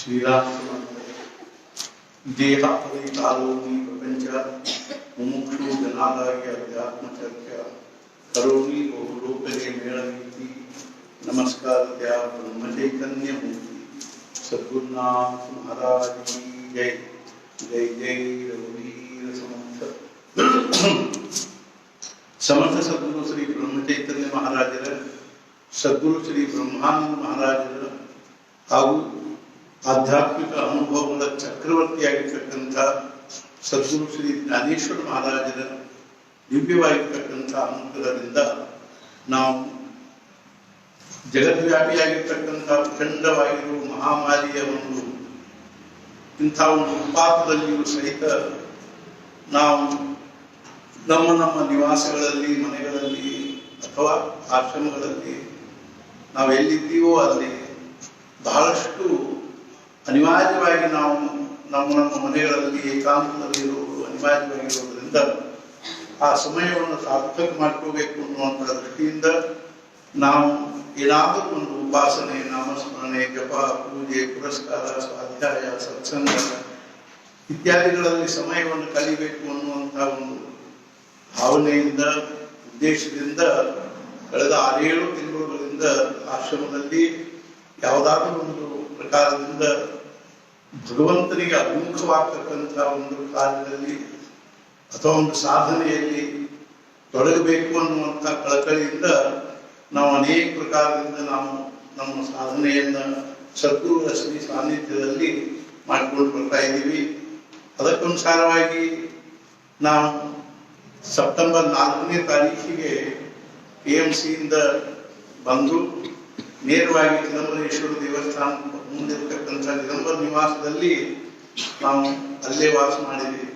श्रीराम देहापरितालोनी प्रपंच मुमुक्षु जनादाय अध्यात्म चर्चा करोनी बहुलोकले मेळवीति नमस्कार त्या ब्रह्म चैतन्य मूर्ति सद्गुरुनाथ महाराज की जय जय जय रघुवीर समर्थ सद्गुरु श्री ब्रह्म चैतन्य महाराजर सद्गुरु श्री ब्रह्मानंद महाराजर ಹಾಗೂ ಆಧ್ಯಾತ್ಮಿಕ ಅನುಭವಗಳ ಚಕ್ರವರ್ತಿಯಾಗಿರ್ತಕ್ಕಂಥ ಸದ್ಗುರು ಶ್ರೀ ಜ್ಞಾನೇಶ್ವರ ಮಹಾರಾಜರ ದಿವ್ಯವಾಗಿರ್ತಕ್ಕಂಥ ಅನುಗ್ರಹದಿಂದ ನಾವು ಜಗದ್ವ್ಯಾಪಿಯಾಗಿರ್ತಕ್ಕಂಥ ಪ್ರಚಂಡವಾಗಿರುವ ಮಹಾಮಾರಿಯ ಇಂಥ ಒಂದು ಉತ್ಪಾತದಲ್ಲಿಯೂ ಸಹಿತ ನಾವು ನಮ್ಮ ನಮ್ಮ ನಿವಾಸಗಳಲ್ಲಿ ಮನೆಗಳಲ್ಲಿ ಅಥವಾ ಆಶ್ರಮಗಳಲ್ಲಿ ನಾವು ಎಲ್ಲಿದ್ದೀವೋ ಅಲ್ಲಿ ಬಹಳಷ್ಟು ಅನಿವಾರ್ಯವಾಗಿ ನಾವು ನಮ್ಮ ಮನೆಗಳಲ್ಲಿ ಏಕಾಂತದಲ್ಲಿರುವುದು ಅನಿವಾರ್ಯವಾಗಿರುವುದರಿಂದ ಆ ಸಮಯವನ್ನು ಸಾರ್ಥಕ ಮಾಡ್ಕೋಬೇಕು ಅನ್ನುವಂಥ ದೃಷ್ಟಿಯಿಂದ ನಾವು ಏನಾದರೂ ಒಂದು ಉಪಾಸನೆ ನಾಮಸ್ಮರಣೆ ಜಪ ಪೂಜೆ ಪುರಸ್ಕಾರ ಸ್ವಾಧ್ಯಾಯ ಸತ್ಸಂಗ ಇತ್ಯಾದಿಗಳಲ್ಲಿ ಸಮಯವನ್ನು ಕಲಿಬೇಕು ಅನ್ನುವಂಥ ಒಂದು ಭಾವನೆಯಿಂದ ಉದ್ದೇಶದಿಂದ ಕಳೆದ 6-7 ತಿಂಗಳುಗಳಿಂದ ಆಶ್ರಮದಲ್ಲಿ ಯಾವುದಾದ್ರೂ ಒಂದು ಪ್ರಕಾರದಿಂದ ಭಗವಂತನಿಗೆ ಅಭಿಮುಖವಾಗ್ತಕ್ಕಂಥ ಒಂದು ಕಾರ್ಯದಲ್ಲಿ ಅಥವಾ ಒಂದು ಸಾಧನೆಯಲ್ಲಿ ತೊಡಗಬೇಕು ಅನ್ನುವಂಥ ಕಳಕಳಿಯಿಂದ ನಾವು ಅನೇಕ ಪ್ರಕಾರದಿಂದ ನಾವು ನಮ್ಮ ಸಾಧನೆಯನ್ನ ಸದ್ಗುರುಗಳ ಶ್ರೀ ಸಾನ್ನಿಧ್ಯದಲ್ಲಿ ಮಾಡಿಕೊಂಡು ಬರ್ತಾ ಇದ್ದೀವಿ. ಅದಕ್ಕನುಸಾರವಾಗಿ ನಾವು ಸೆಪ್ಟೆಂಬರ್ 4ನೇ ತಾರೀಕಿಗೆ PMCಯಿಂದ ಬಂದು ನೇರವಾಗಿ ಚಿದಂಬರೇಶ್ವರ ದೇವಸ್ಥಾನ ಮುಂದಿರತಕ್ಕಂಥ ಚಿದಂಬರ ನಿವಾಸದಲ್ಲಿ ನಾವು ಅಲ್ಲೇ ವಾಸ ಮಾಡಿದ್ವಿ.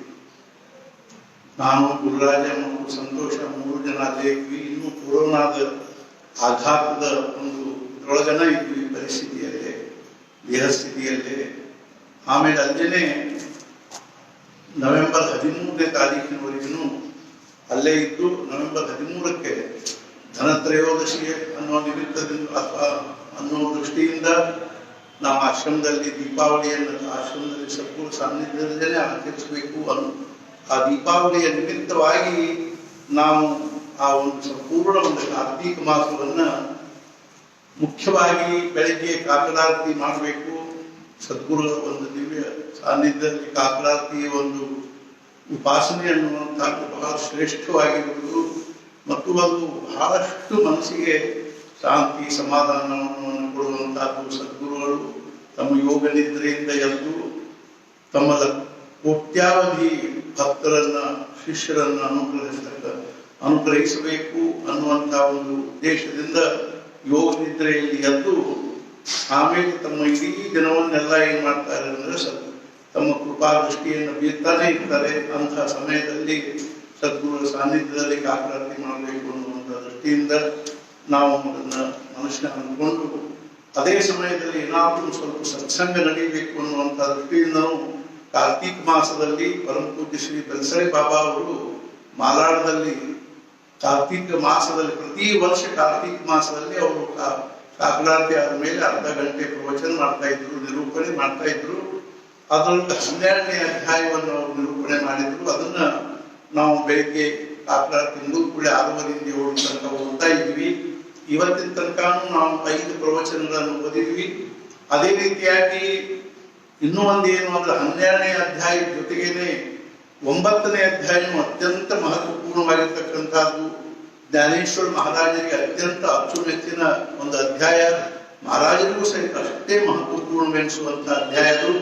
ನಾನು ಗುರುರಾಜ ಮತ್ತು ಸಂತೋಷ 3 ಜನ ಅಲ್ಲೇ ಇದ್ವಿ. ಇನ್ನು ಕೊರೋನಾದ ಆಘಾತದ ಒಂದು ಇದರೊಳಗನ ಇದ್ವಿ ಪರಿಸ್ಥಿತಿಯಲ್ಲೇ ದೇಹಸ್ಥಿತಿಯಲ್ಲೇ. ಆಮೇಲೆ ಅಲ್ಲೇನೆ ನವೆಂಬರ್ 13ನೇ ತಾರೀಕಿನವರೆಗೂ ಅಲ್ಲೇ ಇದ್ದು ನವೆಂಬರ್ 13ಕ್ಕೆ ಧನತ್ರಯೋದಶಿ ಅನ್ನೋ ನಿಮಿತ್ತದಿಂದ ಅಥವಾ ಅನ್ನೋ ದೃಷ್ಟಿಯಿಂದ ನಾವು ಆಶ್ರಮದಲ್ಲಿ ದೀಪಾವಳಿಯನ್ನು ಆಶ್ರಮದಲ್ಲಿ ಸದ್ಗುರು ಸಾನ್ನಿಧ್ಯದಲ್ಲೇ ಆಚರಿಸಬೇಕು ಅನ್ನೋ ಆ ದೀಪಾವಳಿಯ ನಿಮಿತ್ತವಾಗಿ ನಾವು ಆ ಒಂದು ಸಂಪೂರ್ಣ ಒಂದು ಕಾರ್ತೀಕ ಮಾಸವನ್ನ ಮುಖ್ಯವಾಗಿ ಬೆಳಗ್ಗೆ ಕಾಕಲಾರತಿ ಮಾಡಬೇಕು. ಸದ್ಗುರುಗಳ ಒಂದು ದಿವ್ಯ ಸಾನ್ನಿಧ್ಯದಲ್ಲಿ ಕಾಕಲಾರತಿಯ ಒಂದು ಉಪಾಸನೆ ಅನ್ನುವಂಥದ್ದು ಬಹಳ ಶ್ರೇಷ್ಠವಾಗಿರುವುದು ಮತ್ತು ಅದು ಬಹಳಷ್ಟು ಮನಸ್ಸಿಗೆ ಶಾಂತಿ ಸಮಾಧಾನವನ್ನು ಕೊಡುವಂತಹದ್ದು. ಸದ್ಗುರುಗಳು ತಮ್ಮ ಯೋಗ ನಿದ್ರೆಯಿಂದ ಎದ್ದು ತಮ್ಮ ಕೋಟ್ಯಾವಧಿ ಭಕ್ತರನ್ನ ಶಿಷ್ಯರನ್ನ ಅನುಗ್ರಹಿಸಬೇಕು ಅನ್ನುವಂತಹ ಒಂದು ಉದ್ದೇಶದಿಂದ ಯೋಗ ನಿದ್ರೆಯಲ್ಲಿ ಎದ್ದು ಆಮೇಲೆ ತಮ್ಮ ಇಡೀ ದಿನವನ್ನೆಲ್ಲ ಏನ್ ಮಾಡ್ತಾರೆ ಅಂದ್ರೆ ತಮ್ಮ ಕೃಪಾ ದೃಷ್ಟಿಯನ್ನು ಬೀರ್ತಾನೆ ಇರ್ತಾರೆ. ಅಂತಹ ಸಮಯದಲ್ಲಿ ಸದ್ಗುರುಗಳ ಸಾನ್ನಿಧ್ಯದಲ್ಲಿ ಕಾಕಲಾರತಿ ಮಾಡಬೇಕು ಅನ್ನುವಂಥ ದೃಷ್ಟಿಯಿಂದ ನಾವು ಅದನ್ನ ಮನುಷ್ಯನ ಅಂದ್ಕೊಂಡು ಅದೇ ಸಮಯದಲ್ಲಿ ಏನಾದರೂ ಸ್ವಲ್ಪ ಸತ್ಸಂಗ ನಡೀಬೇಕು ಅನ್ನುವಂಥ ದೃಷ್ಟಿಯಿಂದ ನಾವು ಕಾರ್ತೀಕ ಮಾಸದಲ್ಲಿ ಪರಮ ಪೂಜ್ಯ ಶ್ರೀ ಬೆಲ್ಸರೆ ಬಾಬಾ ಅವರು ಮಾಲಾಡದಲ್ಲಿ ಕಾರ್ತೀಕ ಮಾಸದಲ್ಲಿ ಪ್ರತಿ ವರ್ಷ ಕಾರ್ತೀಕ ಮಾಸದಲ್ಲಿ ಅವರು ಕಾಕಲಾರತಿ ಆದ ಮೇಲೆ ಅರ್ಧ ಗಂಟೆ ಪ್ರವಚನ ಮಾಡ್ತಾ ಇದ್ರು, ನಿರೂಪಣೆ ಮಾಡ್ತಾ ಇದ್ರು. ಅದರಲ್ಲಿ 12ನೇ ಅಧ್ಯಾಯವನ್ನು ಅವರು ನಿರೂಪಣೆ ಮಾಡಿದ್ರು. ಅದನ್ನ ನಾವು ಬೆಳಿಗ್ಗೆ ಕಾಕಲಾರತಿ ಕೂಡ 6:30 7 ತನಕ ಓದ್ತಾ ಇದ್ವಿ. ಇವತ್ತಿನ ತನಕ ನಾವು 5 ಪ್ರವಚನಗಳನ್ನು ಓದಿದ್ವಿ. ಅದೇ ರೀತಿಯಾಗಿ ಇನ್ನೂ ಒಂದೇನು ಅಂದ್ರೆ 12ನೇ ಅಧ್ಯಾಯದ ಜೊತೆಗೇನೆ 9ನೇ ಅಧ್ಯಾಯನು ಅತ್ಯಂತ ಮಹತ್ವಪೂರ್ಣವಾಗಿರ್ತಕ್ಕಂಥದ್ದು. ಜ್ಞಾನೇಶ್ವರ ಮಹಾರಾಜರಿಗೆ ಅತ್ಯಂತ ಅಚ್ಚುಮೆಚ್ಚಿನ ಒಂದು ಅಧ್ಯಾಯ, ಮಹಾರಾಜರಿಗೂ ಸಹಿತ ಅಷ್ಟೇ ಮಹತ್ವಪೂರ್ಣವೆನಿಸುವಂತ ಅಧ್ಯಾಯ ಅದು.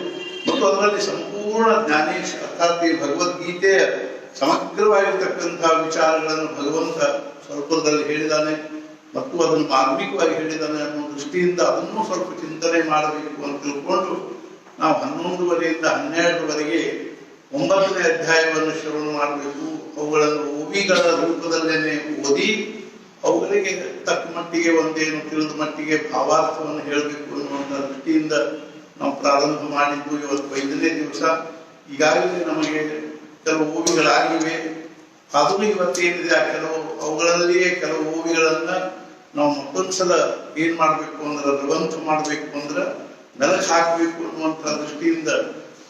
ಮತ್ತು ಅದರಲ್ಲಿ ಸಂಪೂರ್ಣ ಜ್ಞಾನೇಶ್ ಅರ್ಥಾತ್ ಭಗವದ್ಗೀತೆಯ ಸಮಗ್ರವಾಗಿರ್ತಕ್ಕಂತಹ ವಿಚಾರಗಳನ್ನು ಭಗವಂತ ಸ್ವಲ್ಪದಲ್ಲಿ ಹೇಳಿದ್ದಾನೆ ಮತ್ತು ಅದನ್ನು ಮಾರ್ಮಿಕವಾಗಿ ಹೇಳಿದ್ದಾನೆ ಅನ್ನೋ ದೃಷ್ಟಿಯಿಂದ ಅದನ್ನು ಸ್ವಲ್ಪ ಚಿಂತನೆ ಮಾಡಬೇಕು ಅಂತ ತಿಳ್ಕೊಂಡು ನಾವು 11:30 ಇಂದ 12ವರೆಗೆ 9ನೇ ಅಧ್ಯಾಯವನ್ನು ಶ್ರವಣ ಮಾಡಬೇಕು. ಅವುಗಳನ್ನು ಓವಿಗಳ ರೂಪದಲ್ಲೇನೆ ಓದಿ ಅವುಗಳಿಗೆ ತಕ್ಕ ಮಟ್ಟಿಗೆ ಒಂದೇನು ತಿಳಿದ ಮಟ್ಟಿಗೆ ಭಾವಾರ್ಥವನ್ನು ಹೇಳಬೇಕು ಅನ್ನುವಂಥ ದೃಷ್ಟಿಯಿಂದ ನಾವು ಪ್ರಾರಂಭ ಮಾಡಿದ್ದು. ಇವತ್ತು 5ನೇ ದಿವಸ. ಈಗಾಗಲೇ ನಮಗೆ ಕೆಲವು ಓವಿಗಳಾಗಿವೆ. ಅದು ಇವತ್ತೇನಿದೆ ಆ ಅವುಗಳಲ್ಲಿಯೇ ಕೆಲವು ಓವಿಗಳನ್ನ ನಾವು ಮತ್ತೊಂದ್ಸಲ ಏನ್ ಮಾಡ್ಬೇಕು ಅಂದ್ರೆ ರವಂತ ಮಾಡ್ಬೇಕು ಅಂದ್ರೆ ಮೆಲುಕು ಹಾಕಬೇಕು ಅನ್ನುವಂಥ ದೃಷ್ಟಿಯಿಂದ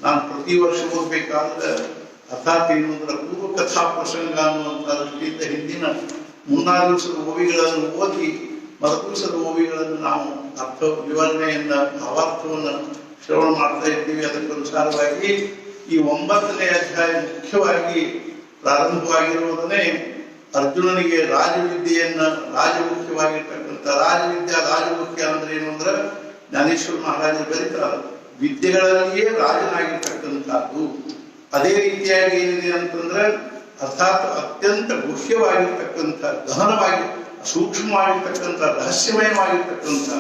ನಾನು ಪ್ರತಿ ವರ್ಷ ಓದಬೇಕಾದ್ರೆ ಅರ್ಥಾತ್ ಏನು ಅಂದ್ರೆ ಪೂರ್ವ ಕಥಾ ಪ್ರಸಂಗ ಅನ್ನುವಂಥ ದೃಷ್ಟಿಯಿಂದ ಹಿಂದಿನ ಮುನ್ನಾರು ದಿವಸದ ಓವಿಗಳನ್ನು ಓದಿ ಮರುದಿವಸದ ಓವಿಗಳನ್ನು ನಾವು ಅರ್ಥ ವಿವರಣೆಯನ್ನ ಭಾವಾರ್ಥವನ್ನು ಶ್ರವಣ ಮಾಡ್ತಾ ಇದ್ದೀವಿ. ಅದಕ್ಕನುಸಾರವಾಗಿ ಈ 9ನೇ ಅಧ್ಯಾಯ ಮುಖ್ಯವಾಗಿ ಪ್ರಾರಂಭವಾಗಿರುವುದನ್ನೇ ಅರ್ಜುನನಿಗೆ ರಾಜವಿದ್ಯೆಯನ್ನ ರಾಜಮುಖ್ಯವಾಗಿರ್ತಕ್ಕಂಥ ರಾಜಮುಖ್ಯ ಅಂದ್ರೆ ಏನು ಅಂದ್ರೆ ಜ್ಞಾನೇಶ್ವರ ಮಹಾರಾಜರು ಬರೀತಾರೆ ವಿದ್ಯೆಗಳಲ್ಲಿಯೇ ರಾಜನಾಗಿರ್ತಕ್ಕಂಥದ್ದು. ಅದೇ ರೀತಿಯಾಗಿ ಏನಿದೆ ಅಂತಂದ್ರೆ ಅರ್ಥಾತ್ ಅತ್ಯಂತ ಗುಹ್ಯವಾಗಿರ್ತಕ್ಕಂಥ ಗಹನವಾಗಿ ಸೂಕ್ಷ್ಮವಾಗಿರ್ತಕ್ಕಂಥ ರಹಸ್ಯಮಯವಾಗಿರ್ತಕ್ಕಂಥ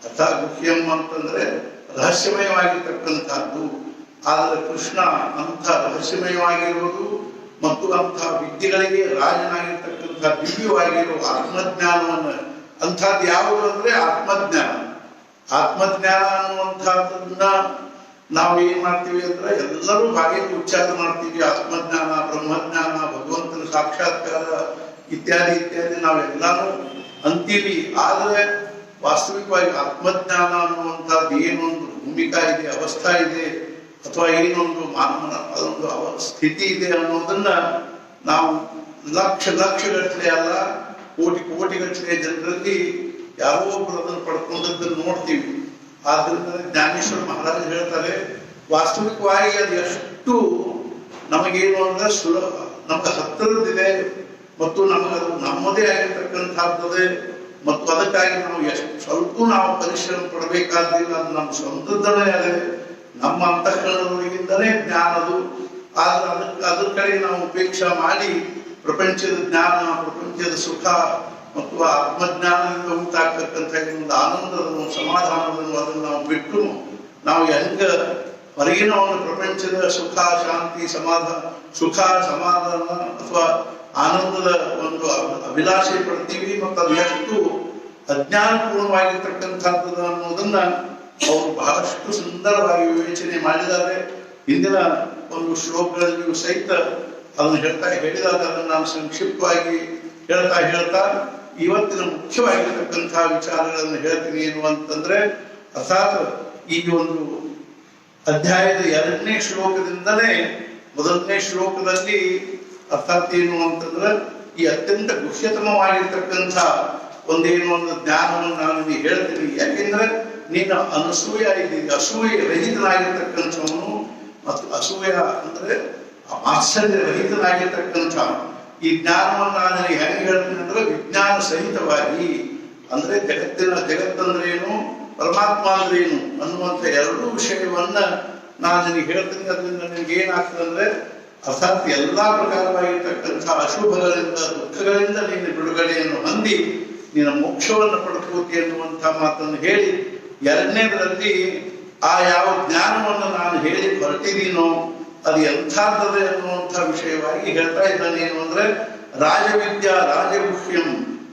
ಅರ್ಥಾತ್ ಗುಹ್ಯಂ ಅಂತಂದ್ರೆ ರಹಸ್ಯಮಯವಾಗಿರ್ತಕ್ಕಂಥದ್ದು. ಆದರೆ ಕೃಷ್ಣ ಅಂಥ ರಹಸ್ಯಮಯವಾಗಿರುವುದು ಮತ್ತು ಅಂಥ ವಿದ್ಯೆಗಳಿಗೆ ರಾಜನಾಗಿರ್ತಕ್ಕಂಥ ದಿವ್ಯವಾಗಿರುವ ಆತ್ಮಜ್ಞಾನವನ್ನು ಅಂಥದ್ದು ಯಾವುದು ಅಂದ್ರೆ ಆತ್ಮಜ್ಞಾನ. ಆತ್ಮಜ್ಞಾನ ಅನ್ನುವಂಥದ್ದನ್ನ ನಾವು ಏನ್ ಮಾಡ್ತೀವಿ ಅಂದ್ರೆ ಎಲ್ಲರೂ ಬಾಯಿಗೆ ಉಚ್ಚಾರ ಮಾಡ್ತೀವಿ. ಆತ್ಮಜ್ಞಾನ, ಬ್ರಹ್ಮಜ್ಞಾನ, ಭಗವಂತನ ಸಾಕ್ಷಾತ್ಕಾರ ಇತ್ಯಾದಿ ಇತ್ಯಾದಿ ನಾವೆಲ್ಲಾನು ಅಂತೀವಿ. ಆದರೆ ವಾಸ್ತವಿಕವಾಗಿ ಆತ್ಮಜ್ಞಾನ ಅನ್ನುವಂಥದ್ದು ಏನೊಂದು ಭೂಮಿಕಾ ಇದೆ, ಅವಸ್ಥಾ ಇದೆ, ಅಥವಾ ಏನೊಂದು ಮಾನವನ ಅದೊಂದು ಸ್ಥಿತಿ ಇದೆ ಅನ್ನೋದನ್ನ ನಾವು ಲಕ್ಷಗಟ್ಟಲೆ ಅಲ್ಲ ಕೋಟಿಗಟ್ಟಲೆ ಜನರಲ್ಲಿ ಯಾರೋ ಒಬ್ಬರು ಅದನ್ನು ಪಡ್ಕೊಂಡದ್ದನ್ನು ನೋಡ್ತೀವಿ. ಆದ್ರಿಂದ ಜ್ಞಾನೇಶ್ವರ ಮಹಾರಾಜರು ಹೇಳ್ತಾರೆ ವಾಸ್ತವಿಕವಾಗಿ ಅದು ಎಷ್ಟು ನಮಗೇನು ಅಂದ್ರೆ ಸುಲಭ ನಮ್ಗೆ ಹತ್ತಿರದಿದೆ ಮತ್ತು ನಮಗದು ನಮ್ಮದೇ ಆಗಿರ್ತಕ್ಕಂಥದ್ದೇ ಮತ್ತು ಅದಕ್ಕಾಗಿ ನಾವು ಎಷ್ಟು ಸ್ವಲ್ಪ ನಾವು ಪರಿಶ್ರಮ ಪಡಬೇಕಾದಿಲ್ಲ. ಅದು ನಮ್ಮ ಸ್ವಂತದ್ದನೇ ಅದೇ, ನಮ್ಮ ಅಂತಃಕರಣದೊಳಗಿಂದಲೇ ಜ್ಞಾನದು. ಆದ್ರೆ ಅದ್ರ ಕಡೆ ನಾವು ಉಪೇಕ್ಷೆ ಮಾಡಿ ಪ್ರಪಂಚದ ಜ್ಞಾನ, ಪ್ರಪಂಚದ ಸುಖ ಮತ್ತು ಆತ್ಮಜ್ಞಾನದಿಂದ ಉಂಟಾಗ್ತಕ್ಕಂಥ ಒಂದು ಆನಂದವನ್ನು, ಸಮಾಧಾನವನ್ನು ಅದನ್ನು ನಾವು ಬಿಟ್ಟು ನಾವು ಹೆಂಗ ಹೊರಗಿನ ಒಂದು ಪ್ರಪಂಚದ ಸುಖ, ಶಾಂತಿ, ಸಮಾಧಾನ ಅಥವಾ ಆನಂದದ ಒಂದು ಅಭಿಲಾಷೆ ಪಡ್ತೀವಿ ಮತ್ತು ಅದು ಎಷ್ಟು ಅಜ್ಞಾನಪೂರ್ಣವಾಗಿರ್ತಕ್ಕಂಥದ್ದು ಅನ್ನೋದನ್ನ ಅವರು ಬಹಳಷ್ಟು ಸುಂದರವಾಗಿ ವಿವೇಚನೆ ಮಾಡಿದ್ದಾರೆ. ಹಿಂದಿನ ಒಂದು ಶ್ಲೋಕಗಳಲ್ಲಿಯೂ ಸಹಿತ ಅದನ್ನು ಹೇಳಿದಾಗ ಅದನ್ನು ನಾನು ಸಂಕ್ಷಿಪ್ತವಾಗಿ ಹೇಳ್ತಾ ಇವತ್ತಿನ ಮುಖ್ಯವಾಗಿರ್ತಕ್ಕಂತಹ ವಿಚಾರಗಳನ್ನು ಹೇಳ್ತೀನಿ. ಏನು ಅಂತಂದ್ರೆ ಅರ್ಥಾತ್ ಈ ಒಂದು ಅಧ್ಯಾಯದ 2ನೇ ಶ್ಲೋಕದಿಂದಲೇ 1ನೇ ಶ್ಲೋಕದಲ್ಲಿ ಅರ್ಥಾತ್ ಏನು ಅಂತಂದ್ರೆ ಈ ಅತ್ಯಂತ ಗುಹ್ಯತಮವಾಗಿರ್ತಕ್ಕಂಥ ಒಂದೇನು ಒಂದು ಜ್ಞಾನವನ್ನು ನಾನು ನಿಮಗೆ ಹೇಳ್ತೀನಿ. ಯಾಕೆಂದ್ರೆ ನೀನು ಅಸೂಯೆ ರಹಿತನಾಗಿರ್ತಕ್ಕಂಥವನು ಮತ್ತು ಅಸೂಯ ಅಂದ್ರೆ ಆಶ್ಚರ್ಯ ರಹಿತನಾಗಿರ್ತಕ್ಕಂಥ ಈ ಜ್ಞಾನವನ್ನು ನಾನು ಹೆಂಗೆ ಹೇಳ್ತೀನಿ ಅಂದ್ರೆ ವಿಜ್ಞಾನ ಸಹಿತವಾಗಿ ಅಂದ್ರೆ ಜಗತ್ತಂದ್ರೆ ಏನು, ಪರಮಾತ್ಮ ಅಂದ್ರೆ ಏನು ಅನ್ನುವಂಥ ಎರಡೂ ವಿಷಯವನ್ನ ನಾನು ನಿನಗೆ ಹೇಳ್ತೀನಿ. ಅದರಿಂದ ನಿನಗೆ ಏನಾಗ್ತದೆ ಅಂದ್ರೆ ಅರ್ಥಾತ್ ಎಲ್ಲಾ ಪ್ರಕಾರವಾಗಿರ್ತಕ್ಕಂಥ ಅಶುಭಗಳಿಂದ, ದುಃಖಗಳಿಂದ ನೀನು ಬಿಡುಗಡೆಯನ್ನು ಹೊಂದಿ ನಿನ್ನ ಮೋಕ್ಷವನ್ನು ಪಡ್ಕೋತಿ ಎನ್ನುವಂಥ ಮಾತನ್ನು ಹೇಳಿ 2ನೇದರಲ್ಲಿ ಆ ಯಾವ ಜ್ಞಾನವನ್ನು ನಾನು ಹೇಳಿ ಹೊರಟಿದ್ದೀನೋ ಅದು ಎಂಥಾದ್ದದೆ ಅನ್ನುವಂಥ ವಿಷಯವಾಗಿ ಹೇಳ್ತಾ ಇದ್ದಾನೆ. ಏನು ಅಂದ್ರೆ ರಾಜವಿದ್ಯಾ ರಾಜಗುಹ್ಯಂ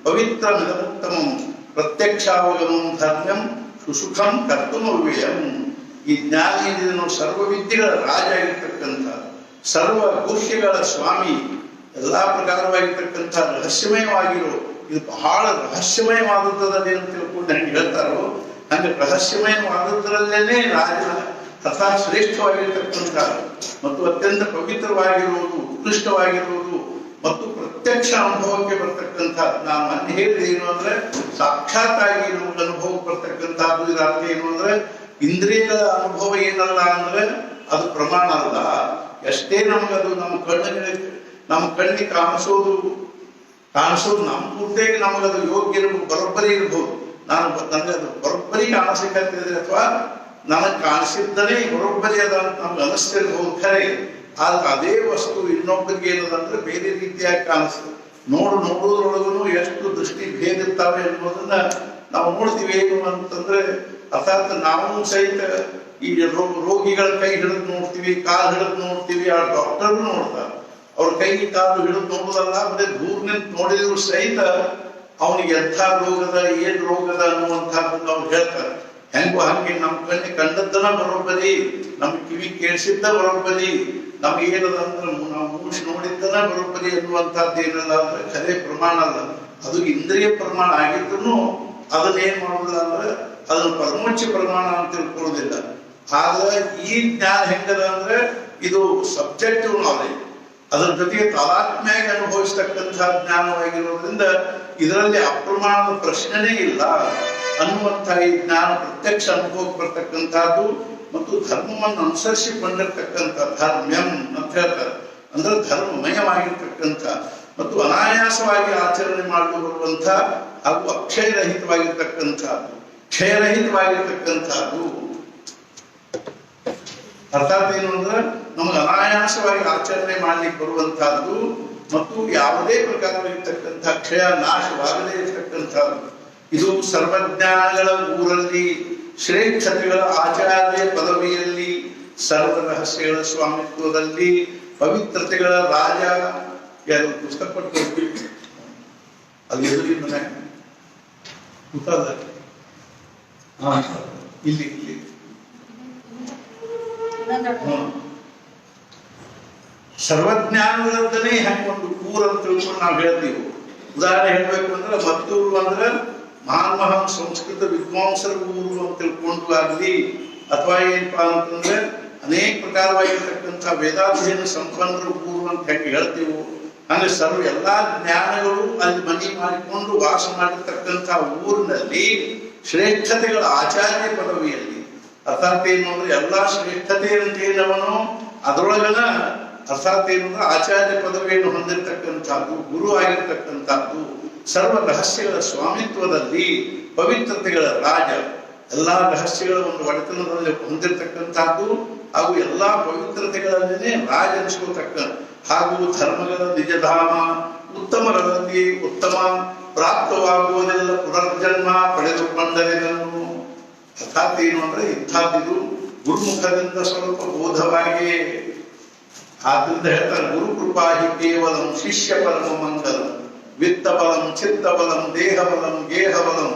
ಪವಿತ್ರ ಮಿದಮುತ್ತಮಂ ಪ್ರತ್ಯಕ್ಷಾವಗಮಂ ಧರ್ಮ್ಯಂ ಸುಸುಖಂ ಕರ್ತುಮವ್ಯಯಂ. ಈ ಜ್ಞಾನ ಇದನ್ನು ಸರ್ವವಿದ್ಯೆಗಳ ರಾಜ ಆಗಿರ್ತಕ್ಕಂಥ, ಸರ್ವ ಗುಹ್ಯಗಳ ಸ್ವಾಮಿ, ಎಲ್ಲಾ ಪ್ರಕಾರವಾಗಿರ್ತಕ್ಕಂಥ ರಹಸ್ಯಮಯವಾಗಿರೋ ಇದು ಬಹಳ ರಹಸ್ಯಮಯವಾದದ್ದಲ್ಲಿ ಅಂತ ತಿಳ್ಕೊಂಡು ಹೆಂಗೆ ಹೇಳ್ತಾರೋ ಹಂಗೆ ರಹಸ್ಯಮಯವಾದದ್ರಲ್ಲೇನೆ ರಾಜನ ಅರ್ಥಾತ್ ಶ್ರೇಷ್ಠವಾಗಿರ್ತಕ್ಕಂಥ ಮತ್ತು ಅತ್ಯಂತ ಪವಿತ್ರವಾಗಿರುವುದು, ಉತ್ಕೃಷ್ಟವಾಗಿರುವುದು ಮತ್ತು ಪ್ರತ್ಯಕ್ಷ ಅನುಭವಕ್ಕೆ ಬರ್ತಕ್ಕಂಥ ನಾನು ಮೊನ್ನೆ ಹೇಳಿದ ಏನು ಅಂದ್ರೆ ಸಾಕ್ಷಾತ್ತಾಗಿ ನಮ್ಗೆ ಅನುಭವಕ್ಕೆ ಬರ್ತಕ್ಕಂಥದ್ದು. ಇದರ ಅರ್ಥ ಏನು ಅಂದ್ರೆ ಇಂದ್ರಿಯಗಳ ಅನುಭವ ಏನಲ್ಲ ಅಂದ್ರೆ ಅದು ಪ್ರಮಾಣ ಅಲ್ಲ. ಎಷ್ಟೇ ನಮಗದು ನಮ್ಮ ಕಣ್ಣಿಗೆ ಕಾಣಿಸೋದು ನಮ್ಮ ಪೂರ್ತಿಯಾಗಿ ನಮಗದು ಯೋಗ್ಯ ಬರೋಬ್ಬರಿ ಇರ್ಬೋದು. ನನಗೆ ಅದು ಬರೋಬ್ಬರಿ ಕಾಣಿಸಿಕತ್ತಿದ್ರೆ ಅಥವಾ ನನಗೆ ಕಾಣಿಸಿದ್ದನೇ ಬರೋಬ್ಬರಿ ಅದ ಅಂತ ನಮ್ಗೆ ಅನಿಸ್ತಿರ್ಬೋದು ಖರೆ. ಆದ್ರೆ ಅದೇ ವಸ್ತು ಇನ್ನೊಬ್ಬರಿಗೆ ಏನದಂದ್ರೆ ಬೇರೆ ರೀತಿಯಾಗಿ ಕಾಣಿಸ್ತದೆ. ನೋಡುವುದ್ರೊಳಗೂ ಎಷ್ಟು ದೃಷ್ಟಿ ಭೇದ ಇರ್ತಾವೆ ಅನ್ನೋದನ್ನ ನಾವು ನೋಡ್ತೀವಿ. ಏನು ಅಂತಂದ್ರೆ ಅರ್ಥಾತ್ ನಾವು ಸಹಿತ ಈ ರೋಗಿಗಳ ಕೈ ಹಿಡಿದು ನೋಡ್ತೀವಿ, ಕಾಲು ಹಿಡಿದು ನೋಡ್ತೀವಿ. ಆ ಡಾಕ್ಟರ್ನು ನೋಡ್ತಾರೆ, ಅವ್ರ ಕೈ ಕಾಲು ಹಿಡಿದು ನೋಡುದಲ್ಲ, ಬರೀ ದೂರ ನಿಂತು ನೋಡಿದ್ರು ಸಹಿತ ಅವನಿಗೆ ಎಂಥ ರೋಗದ ಏನ್ ರೋಗದ ಅನ್ನುವಂಥದ್ದನ್ನು ಅವ್ರು ಹೇಳ್ತಾರೆ. ಹೆಂಗೋ ಹಂಗೆ ನಮ್ಮ ಕಣ್ಣಿಗೆ ಕಂಡದ್ದನ್ನ ಬರೋಬ್ಬರಿ, ನಮ್ ಕಿವಿ ಕೇಳಿಸಿದ್ದ ಬರೋಬ್ಬರಿ, ನಮ್ಗೆ ಏನದ ಅಂದ್ರೆ ನಾವು ಮೂಸಿ ನೋಡಿದ್ದನ್ನ ಬರೋಬ್ಬರಿ ಅನ್ನುವಂಥದ್ದು ಏನಲ್ಲ ಅಂದ್ರೆ ಖರೆ ಪ್ರಮಾಣ ಅಲ್ಲ. ಅದು ಇಂದ್ರಿಯ ಪ್ರಮಾಣ ಆಗಿದ್ರು ಅದನ್ನೇನ್ ಮಾಡೋದಿಲ್ಲ ಅಂದ್ರೆ ಅದನ್ನು ಪರಮೋಚ್ಚ ಪ್ರಮಾಣ ಅಂತ ತಿಳ್ಕೊಳ್ಳೋದಿಲ್ಲ. ಆದ್ರೆ ಈ ಜ್ಞಾನ ಹೆಂಗದ ಅಂದ್ರೆ ಇದು ಸಬ್ಜೆಕ್ಟಿವ್ ನಾಲೆಜ್, ಅದರ ಜೊತೆಗೆ ತಾದಾತ್ಮ್ಯಾಗಿ ಅನುಭವಿಸ್ತಕ್ಕಂತಹ ಜ್ಞಾನವಾಗಿರೋದ್ರಿಂದ ಇದರಲ್ಲಿ ಅಪ್ರಮಾಣದ ಪ್ರಶ್ನೆನೇ ಇಲ್ಲ ಅನ್ನುವಂತಹ ಈ ಜ್ಞಾನ ಪ್ರತ್ಯಕ್ಷ ಅನುಭವಕ್ಕೆ ಬರ್ತಕ್ಕಂಥದ್ದು ಮತ್ತು ಧರ್ಮವನ್ನು ಅನುಸರಿಸಿಕೊಂಡಿರ್ತಕ್ಕಂಥ ಧರ್ಮ್ಯಂ ಅಂತ ಹೇಳ್ತಾರೆ. ಅಂದ್ರೆ ಧರ್ಮಮಯವಾಗಿರ್ತಕ್ಕಂಥ ಮತ್ತು ಅನಾಯಾಸವಾಗಿ ಆಚರಣೆ ಮಾಡಲು ಬರುವಂಥ ಹಾಗೂ ಅಕ್ಷಯರಹಿತವಾಗಿರ್ತಕ್ಕಂಥದ್ದು, ಕ್ಷಯರಹಿತವಾಗಿರ್ತಕ್ಕಂಥದ್ದು. ಅರ್ಥಾತ್ ಏನು ಅಂದ್ರೆ ನಮಗೆ ಅನಾಯಾಸವಾಗಿ ಆಚರಣೆ ಮಾಡ್ಲಿಕ್ಕೆ ಬರುವಂತಹದ್ದು ಮತ್ತು ಯಾವುದೇ ಪ್ರಕಾರವಾಗಿರ್ತಕ್ಕಂಥ ಕ್ಷಯ ನಾಶವಾಗದೇ ಇರತಕ್ಕಂಥದ್ದು. ಇದು ಸರ್ವಜ್ಞಾನಗಳ ಊರಲ್ಲಿ, ಶ್ರೇಷ್ಠತೆಗಳ ಆಚಾರ್ಯ ಪದವಿಯಲ್ಲಿ, ಸರ್ವ ರಹಸ್ಯಗಳ ಸ್ವಾಮಿತ್ವದಲ್ಲಿ, ಪವಿತ್ರತೆಗಳ ರಾಜ. ಯಾರು ಪುಸ್ತಕ ಕೊಟ್ಟು ಅದು ಎದುರಿ ಮನೆ ಕೂತದ ಇಲ್ಲಿ ಇಲ್ಲಿ ಸರ್ವಜ್ಞಾನಗಳಂತಾನೆ ಹೆಂಗೊಂದು ಊರು ಅಂತ ತಿಳ್ಕೊಂಡು ನಾವು ಹೇಳ್ತೀವಿ. ಉದಾಹರಣೆ ಹೇಳ್ಬೇಕು ಅಂದ್ರೆ ಮದ್ದೂರು ಅಂದ್ರೆ ಮಹಾನ್ ಸಂಸ್ಕೃತ ವಿದ್ವಾಂಸರ ಊರು ಅಂತ ತಿಳ್ಕೊಂಡು ಆಗಲಿ, ಅಥವಾ ಏನಪ್ಪಾ ಅಂತಂದ್ರೆ ಅನೇಕ ಪ್ರಕಾರವಾಗಿರ್ತಕ್ಕಂಥ ವೇದಾಧ್ಯಯನ ಸಂಪನ್ನರ ಊರು ಅಂತ ಹೆಂಗೆ ಹೇಳ್ತೀವಿ, ಹಂಗೆ ಸರ್ವ ಎಲ್ಲಾ ಜ್ಞಾನಗಳು ಅಲ್ಲಿ ಮನೆ ಮಾಡಿಕೊಂಡು ವಾಸ ಮಾಡಿರ್ತಕ್ಕಂಥ ಊರಿನಲ್ಲಿ ಶ್ರೇಷ್ಠತೆಗಳ ಆಚಾರ್ಯ ಪದವಿಯಲ್ಲಿ, ಅರ್ಥಾತ್ ಏನು ಅಂದ್ರೆ ಎಲ್ಲಾ ಶ್ರೇಷ್ಠತೆ ಅಂತ ಏನವನು ಅದರೊಳಗನ ಅರ್ಥಾತ್ ಏನು ಅಂದ್ರೆ ಆಚಾರ್ಯ ಪದವಿಯನ್ನು ಹೊಂದಿರತಕ್ಕಂಥದ್ದು, ಗುರು ಆಗಿರ್ತಕ್ಕಂಥದ್ದು, ಸರ್ವ ರಹಸ್ಯಗಳ ಸ್ವಾಮಿತ್ವದಲ್ಲಿ, ಪವಿತ್ರತೆಗಳ ರಾಜ, ಎಲ್ಲಾ ರಹಸ್ಯಗಳ ಒಂದು ಒಡೆತನದಲ್ಲಿ ಹೊಂದಿರತಕ್ಕಂಥದ್ದು ಹಾಗೂ ಎಲ್ಲಾ ಪವಿತ್ರತೆಗಳನ್ನೇ ರಾಜ ಅನಿಸ್ಕೋತಕ್ಕ ಹಾಗೂ ಧರ್ಮಗಳ ನಿಜಧಾಮ, ಉತ್ತಮಗಳಲ್ಲಿ ಉತ್ತಮ, ಪ್ರಾಪ್ತವಾಗುವುದೆಲ್ಲ ಪುನರ್ಜನ್ಮ ಪಡೆದುಕೊಂಡರೆನನ್ನು. ಅರ್ಥಾತ್ ಏನು ಅಂದ್ರೆ ಇಂಥದ್ದು ಗುರುಮುಖದಿಂದ ಸ್ವಲ್ಪ ಬೋಧವಾಗಿ. ಆದ್ರಿಂದ ಹೇಳ್ತಾರೆ ಗುರುಕೃಪಾ ಹಿ ಕೇವಲಂ ಶಿಷ್ಯ ಪರಮ ಮಂಗಲಂ ವಿತ್ತಬಲಂ ಚಿತ್ತಬಲಂ ದೇಹಬಲಂ ಗೇಹಬಲಂ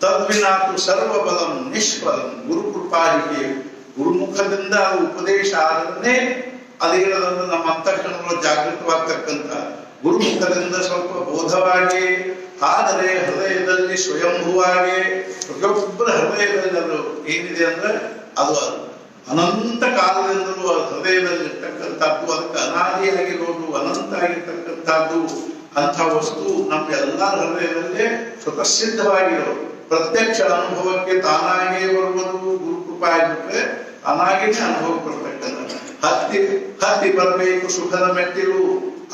ತದ್ವಿನಾತು ಸರ್ವಬಲಂ ನಿಷ್ಫಲಂ. ಗುರುಕೃಪಾ ಹಿ ಗುರುಮುಖದಿಂದ ಉಪದೇಶ ಆದ್ರೆ ಅದೇನದಂದ್ರೆ ನಮ್ಮ ಅಂತಃಕರಣಗಳು ಜಾಗೃತವಾಗ್ತಕ್ಕಂಥ, ಗುರುಮುಖದಿಂದ ಸ್ವಲ್ಪ ಬೋಧವಾಗಿ, ಆದರೆ ಹೃದಯದಲ್ಲಿ ಸ್ವಯಂಭುವಾಗಿ ಪ್ರತಿಯೊಬ್ಬರ ಹೃದಯದಲ್ಲಿ ಅದು ಏನಿದೆ ಅಂದ್ರೆ ಅದು ಅನಂತ ಕಾಲದಿಂದಲೂ ಹೃದಯದಲ್ಲಿ ಇರ್ತಕ್ಕಂಥದ್ದು, ಅದಕ್ಕೆ ಅನಾದಿಯಾಗಿರೋದು, ಅನಂತ ಆಗಿರ್ತಕ್ಕಂಥದ್ದು. ಅಂಥ ವಸ್ತು ನಮ್ಮ ಎಲ್ಲರ ಹೃದಯದಲ್ಲೇ ಸ್ವತಃ ಸಿದ್ಧವಾಗಿರೋದು, ಪ್ರತ್ಯಕ್ಷ ಅನುಭವಕ್ಕೆ ತಾನಾಗೇ ಬರುವುದು. ಗುರುಕೃಪಾ ಆಗಿಬಿಟ್ರೆ ತಾನಾಗೇನೆ ಅನುಭವಕ್ಕೆ ಬರ್ತಕ್ಕಂಥ. ಹತ್ತಿ ಬರಬೇಕು ಸುಖದ ಮೆಟ್ಟಿಲು,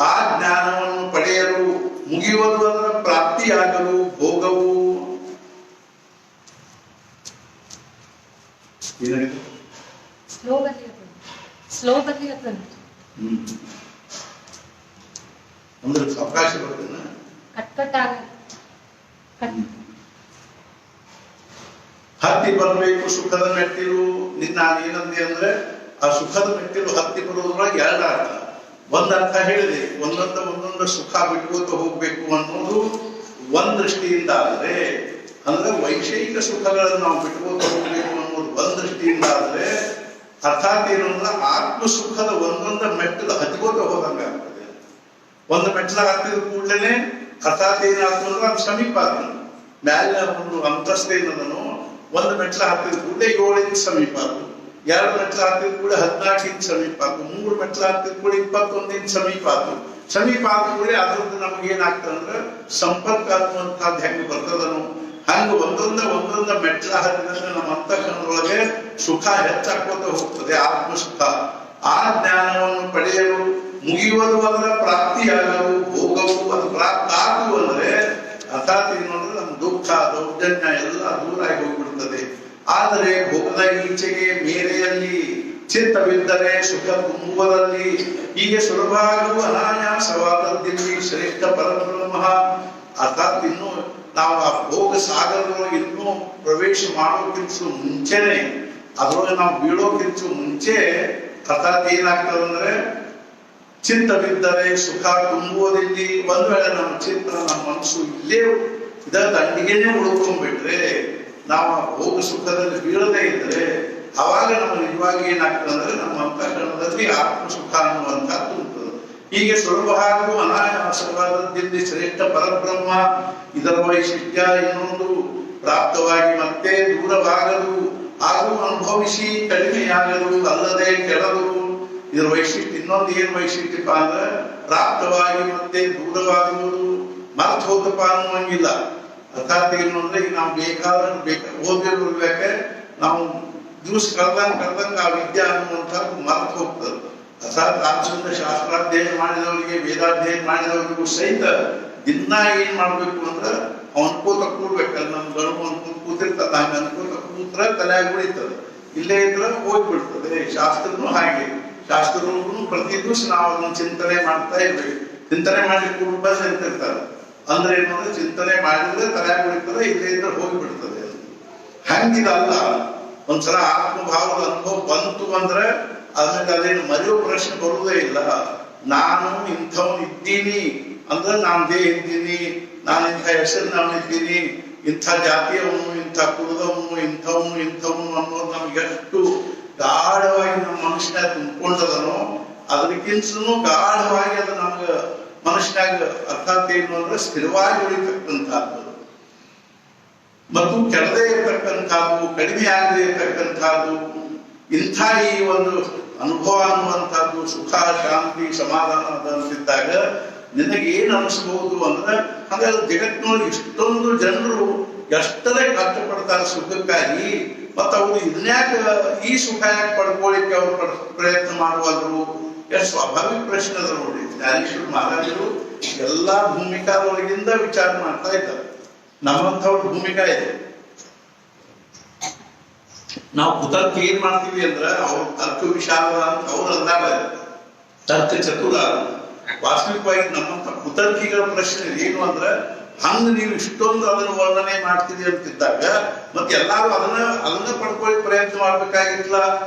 ಆ ಜ್ಞಾನವನ್ನು ಪಡೆಯಲು, ಮುಗಿಯುವುದು ಅದರ ಪ್ರಾಪ್ತಿಯಾಗಲು ಭೋಗವು. ಅಂದ್ರೆ ಅವಕಾಶ ಬರ್ತೇನೆ ಹತ್ತಿ ಬರಬೇಕು ಸುಖದ ಮೆಟ್ಟಿಲು. ನಾನು ಏನಂದೆ ಅಂದ್ರೆ ಆ ಸುಖದ ಮೆಟ್ಟಿಲು ಹತ್ತಿ ಬರುವುದ್ರೊಳಗೆ ಎರಡು ಅರ್ಥ. ಒಂದ್ ಅರ್ಥ ಹೇಳಿದೆ, ಒಂದೊಂದು ಸುಖ ಬಿಟ್ಕೋತ ಹೋಗ್ಬೇಕು ಅನ್ನೋದು ಒಂದ್ ದೃಷ್ಟಿಯಿಂದ ಆದ್ರೆ, ಅಂದ್ರೆ ವೈಷಯಿಕ ಸುಖಗಳನ್ನು ನಾವು ಬಿಟ್ಕೋತ ಹೋಗ್ಬೇಕು ಅನ್ನೋದು ಒಂದ್ ದೃಷ್ಟಿಯಿಂದ ಆದ್ರೆ, ಅರ್ಥಾತ್ ಏನು ಅಂದ್ರೆ ಆತ್ಮ ಸುಖದ ಒಂದೊಂದು ಮೆಟ್ಟಲು ಹತ್ಕೋತ ಹೋದಂಗ ಆಗ್ತದೆ. ಒಂದು ಮೆಟ್ಟಲ ಹತ್ತಿದ ಕೂಡಲೇ ಅರ್ಥಾತ್ ಏನಾಗ್ತದೆ ಅದು ಸಮೀಪ ಆಗ್ತದೆ. ಮ್ಯಾಲಿನ ಒಂದು ಅಂತಸ್ತೇನದನು ಒಂದು ಮೆಟ್ಲ ಹತ್ತಿದ ಕೂಡಲೇ 7 ಇಂಚ್ ಸಮೀಪ ಆಯ್ತು, 2 ಮೆಟ್ಲ ಹತ್ತಿದ ಕೂಡ 14 ಇಂಚ್ ಸಮೀಪ ಆಯ್ತು, 3 ಮೆಟ್ಲ ಹತ್ತಿದ ಕೂಡ 21 ಇಂಚ್ ಸಮೀಪ ಆಯ್ತು. ಸಮೀಪ ಆದ ಕೂಡಲೇ ಅದ್ರದ್ದು ನಮ್ಗೆ ಏನಾಗ್ತದೆ ಅಂದ್ರೆ ಸಂಪರ್ಕ ಅನ್ನುವಂಥದ್ದು ಹೆಂಗೆ ಬರ್ತದನು, ಹಂಗ ಒಂದೊಂದ ಮೆಟ್ಲ ಹತ್ತಿದ್ರೆ ನಮ್ಮ ಅಂತಃಕರಣದೊಳಗೆ ಸುಖ ಹೆಚ್ಚಾಕೋತ ಹೋಗ್ತದೆ, ಆತ್ಮ ಸುಖ. ಆ ಜ್ಞಾನವನ್ನು ಪಡೆಯಲು, ಮುಗಿಯುವುದು ಅದರ ಪ್ರಾಪ್ತಿಯಾಗಲು, ಭೋಗವು ಅದು ಪ್ರಾಪ್ತ ಆಗುವ ಅಂದ್ರೆ ಅರ್ಥಾತ್ ಏನು ಅಂದ್ರೆ ನಮ್ಮ ದುಃಖ ದೌರ್ಜನ್ಯ ಎಲ್ಲ ದೂರ ಆಗಿ ಹೋಗ್ಬಿಡ್ತದೆ. ಆದರೆ ಭೋಗದ ಈಚೆಗೆ ಮೇರೆಯಲ್ಲಿ ಚಿತ್ತವಿದ್ದರೆ ಸುಖ ತುಂಬುವುದಲ್ಲಿ, ಹೀಗೆ ಸುಲಭವಾಗುವ ಅನಾಯಾಸವಾದದ್ದಿಲ್ಲಿ ಶ್ರೇಷ್ಠ ಪರಬ್ರಹ್ಮ. ಅರ್ಥಾತ್ ಇನ್ನು ನಾವು ಆ ಭೋಗ ಸಾಗರದೊಳಗೆ ಇನ್ನೂ ಪ್ರವೇಶ ಮಾಡೋಕ್ಕಿಂತ ಮುಂಚೆನೆ, ಅದ್ರೊಳಗೆ ನಾವು ಬೀಳೋಕ್ಕಿಂತ ಮುಂಚೆ ಅರ್ಥಾತ್ ಏನಾಗ್ತದೆ ಅಂದ್ರೆ ಚಿತ್ತವಿದ್ದರೆ ಸುಖ ತುಂಬುವುದಿಲ್ಲಿ. ಒಂದ್ ವೇಳೆ ನಮ್ಮ ಚಿತ್ತ ನಮ್ಮ ಮನಸ್ಸು ಇಲ್ಲೇ ಇದರ ದಂಡಿಗೆನೆ ಉಳ್ಕೊಂಡ್ಬಿಟ್ರೆ, ನಾವು ಭೋಗ ಸುಖದಲ್ಲಿ ಬೀಳದೇ ಇದ್ರೆ ಅವಾಗ ನಮ್ಗೆ ನಿಜವಾಗಿ ಏನಾಗ್ತದೆ ಅಂದ್ರೆ ನಮ್ಮ ಅಂತಃಕರಣದಲ್ಲಿ ಆತ್ಮ ಸುಖ ಅನ್ನುವಂಥದ್ದು ಉಂಟು. ಹೀಗೆ ಸುಲಭ ಹಾಗೂ ಅನಾಯಾಸವಾದದ್ದಲ್ಲಿ ಶ್ರೇಷ್ಠ ಪರಬ್ರಹ್ಮ. ಇದರ ವೈಶಿಷ್ಟ್ಯ ಇನ್ನೊಂದು ಪ್ರಾಪ್ತವಾಗಿ ಮತ್ತೆ ದೂರವಾಗದು ಹಾಗೂ ಅನುಭವಿಸಿ ಕಡಿಮೆಯಾಗದು ಅಲ್ಲದೆ ಕೆಡದು. ಇದರ ವೈಶಿಷ್ಟ್ಯ ಇನ್ನೊಂದು ಏನ್ ವೈಶಿಷ್ಟ್ಯಪ್ಪ ಅಂದ್ರೆ ಪ್ರಾಪ್ತವಾಗಿ ಮತ್ತೆ ದೂರವಾಗುವುದು, ಮರ್ತು ಹೋಗಪ್ಪ ಅನ್ನುವಂಗಿಲ್ಲ. ಅರ್ಥಾತ್ ಏನು ಅಂದ್ರೆ ಈಗ ನಾವು ಓದಿರ್ಬೇಕ, ನಾವು ದಿವಸ ಕಳ್ದಂಗ ಆ ವಿದ್ಯೆ ಅನ್ನುವಂಥದ್ದು ಮರ್ತು ಹೋಗ್ತದೆ. ಅರ್ಥಾತ್ ಆಚರಣೆ ಶಾಸ್ತ್ರಾಧ್ಯಯನ ಮಾಡಿದವರಿಗೆ, ವೇದಾಧ್ಯಯನ ಮಾಡಿದವರಿಗೂ ಸಹಿತ ದಿನ ಏನ್ ಮಾಡ್ಬೇಕು ಅಂದ್ರೆ ಅನ್ಕೋತ ಕೂಡ್ಬೇಕಲ್ಲ. ನಮ್ ಗಣು ಅನ್ಕೋತ ಕೂತಿರ್ತದ, ಹಂಗ ಅನ್ಕೋತ ಕೂತ್ರ ತಲೆಯಾಗಿ ಉಳಿತದೆ, ಇಲ್ಲೇ ಇದ್ರೆ ಹೋಗ್ಬಿಡ್ತದೆ. ಶಾಸ್ತ್ರನು ಹಾಗೆ, ಶಾಸ್ತ್ರನು ಪ್ರತಿ ದಿವಸ ನಾವು ಅದನ್ನ ಚಿಂತನೆ ಮಾಡ್ತಾ ಇರ್ಬೇಕು. ಚಿಂತನೆ ಮಾಡಿ ಕೂಡ್ ಬಂದ್ ನಿಂತಿರ್ತಾರೆ ಅಂದ್ರೆ ಏನಂದ್ರೆ ಚಿಂತನೆ ಮಾಡಿದ್ರೆ ತಲೆಯಾಗಿ ಉಳಿತದೆ, ಇಲ್ಲೇ ಇದ್ರೆ ಹೋಗ್ಬಿಡ್ತದೆ. ಹಂಗಿದಲ್ಲ, ಒಂದ್ಸಲ ಆತ್ಮಭಾವದ ಅನುಭವ ಬಂತು ಅಂದ್ರೆ ಆದ್ಮೇಲೆ ಅದೇನು ಮರೆಯೋ ಪ್ರಶ್ನೆ ಬರುವುದೇ ಇಲ್ಲ. ನಾನು ಇಂಥವನು ಇದ್ದೀನಿ ಅಂದ್ರೆ ನಾನು ದೇಹ ಇದ್ದೀನಿ, ನಾನು ಇಂಥ ಹೆಸರಿನವನಿದ್ದೀನಿ, ಇಂಥ ಜಾತಿಯವನು, ಇಂಥ ಕುಲದವನು, ಇಂಥವನು ಅನ್ನೋದು ನಮ್ಗೆ ಎಷ್ಟು ಗಾಢವಾಗಿ ನಮ್ಮ ಮನುಷ್ಯನಾಗ ತುಂಬಿಕೊಂಡದನೋ ಅದಕ್ಕಿಂತನೂ ಗಾಢವಾಗಿ ಅದು ನಮ್ಗೆ ಮನುಷ್ಯನಾಗ ಅರ್ಥಾತ್ ಏನು ಅಂದ್ರೆ ಸ್ಥಿರವಾಗಿ ಉಳಿತಕ್ಕಂಥದ್ದು ಮತ್ತು ಕೆಳದೇ ಇರತಕ್ಕಂಥದ್ದು, ಕಡಿಮೆ ಆಗದೆ ಇರತಕ್ಕಂಥದ್ದು. ಇಂಥ ಈ ಒಂದು ಅನುಭವ ಅನ್ನುವಂಥದ್ದು ಸುಖ, ಶಾಂತಿ, ಸಮಾಧಾನ ಅದಂತಿದ್ದಾಗ ನಿನಗೆ ಏನ್ ಅನಿಸ್ಬಹುದು ಅಂದ್ರೆ ಹಾಗಾದ್ರೆ ಜಗತ್ತಿನೊಳಗೆ ಇಷ್ಟೊಂದು ಜನರು ಎಷ್ಟರೇ ಕಷ್ಟಪಡ್ತಾರೆ ಸುಖಕ್ಕಾಗಿ, ಮತ್ತು ಅವರು ಇದನ್ಯಾಕ ಈ ಸುಖ ಯಾಕೆ ಪಡ್ಕೊಳ್ಳಿಕ್ಕೆ ಅವ್ರು ಪ್ರಯತ್ನ ಮಾಡುವವರು? ಎಷ್ಟು ಸ್ವಾಭಾವಿಕ ಪ್ರಶ್ನೆ ಅದ ನೋಡಿ. ಜ್ಞಾನೇಶ್ವರ ಮಹಾರಾಜರು ಎಲ್ಲಾ ಭೂಮಿಕಾದೊಳಗಿಂದ ವಿಚಾರ ಮಾಡ್ತಾ ಇದ್ದಾರೆ. ನಮ್ಮಂಥವ್ರ ಭೂಮಿಕಾ ಇದೆ. ನಾವು ಕುತರ್ಕ ಏನ್ ಮಾಡ್ತೀವಿ ಅಂದ್ರೆ ಅವ್ರ ತರ್ಕ ವಿಶಾಲ ಅಂತ ಅವ್ರು ಅಂದಾಗ ತರ್ಕ ಚತುರ. ವಾಸ್ತವಿಕವಾಗಿ ನಮ್ಮಂತ ಕುತರ್ಕಿಗಳ ಪ್ರಶ್ನೆ ಏನು ಅಂದ್ರೆ ಹಂಗ ನೀವು ಇಷ್ಟೊಂದು ಅದನ್ನ ವರ್ಣನೆ ಮಾಡ್ತೀರಿ ಅಂತಿದ್ದಾಗ ಮತ್ತೆ ಎಲ್ಲಾರು ಅದನ್ನ ಪಡ್ಕೊಳ್ಳಿ ಪ್ರಯತ್ನ ಮಾಡ್ಬೇಕಾಗಿಲ್ಲ.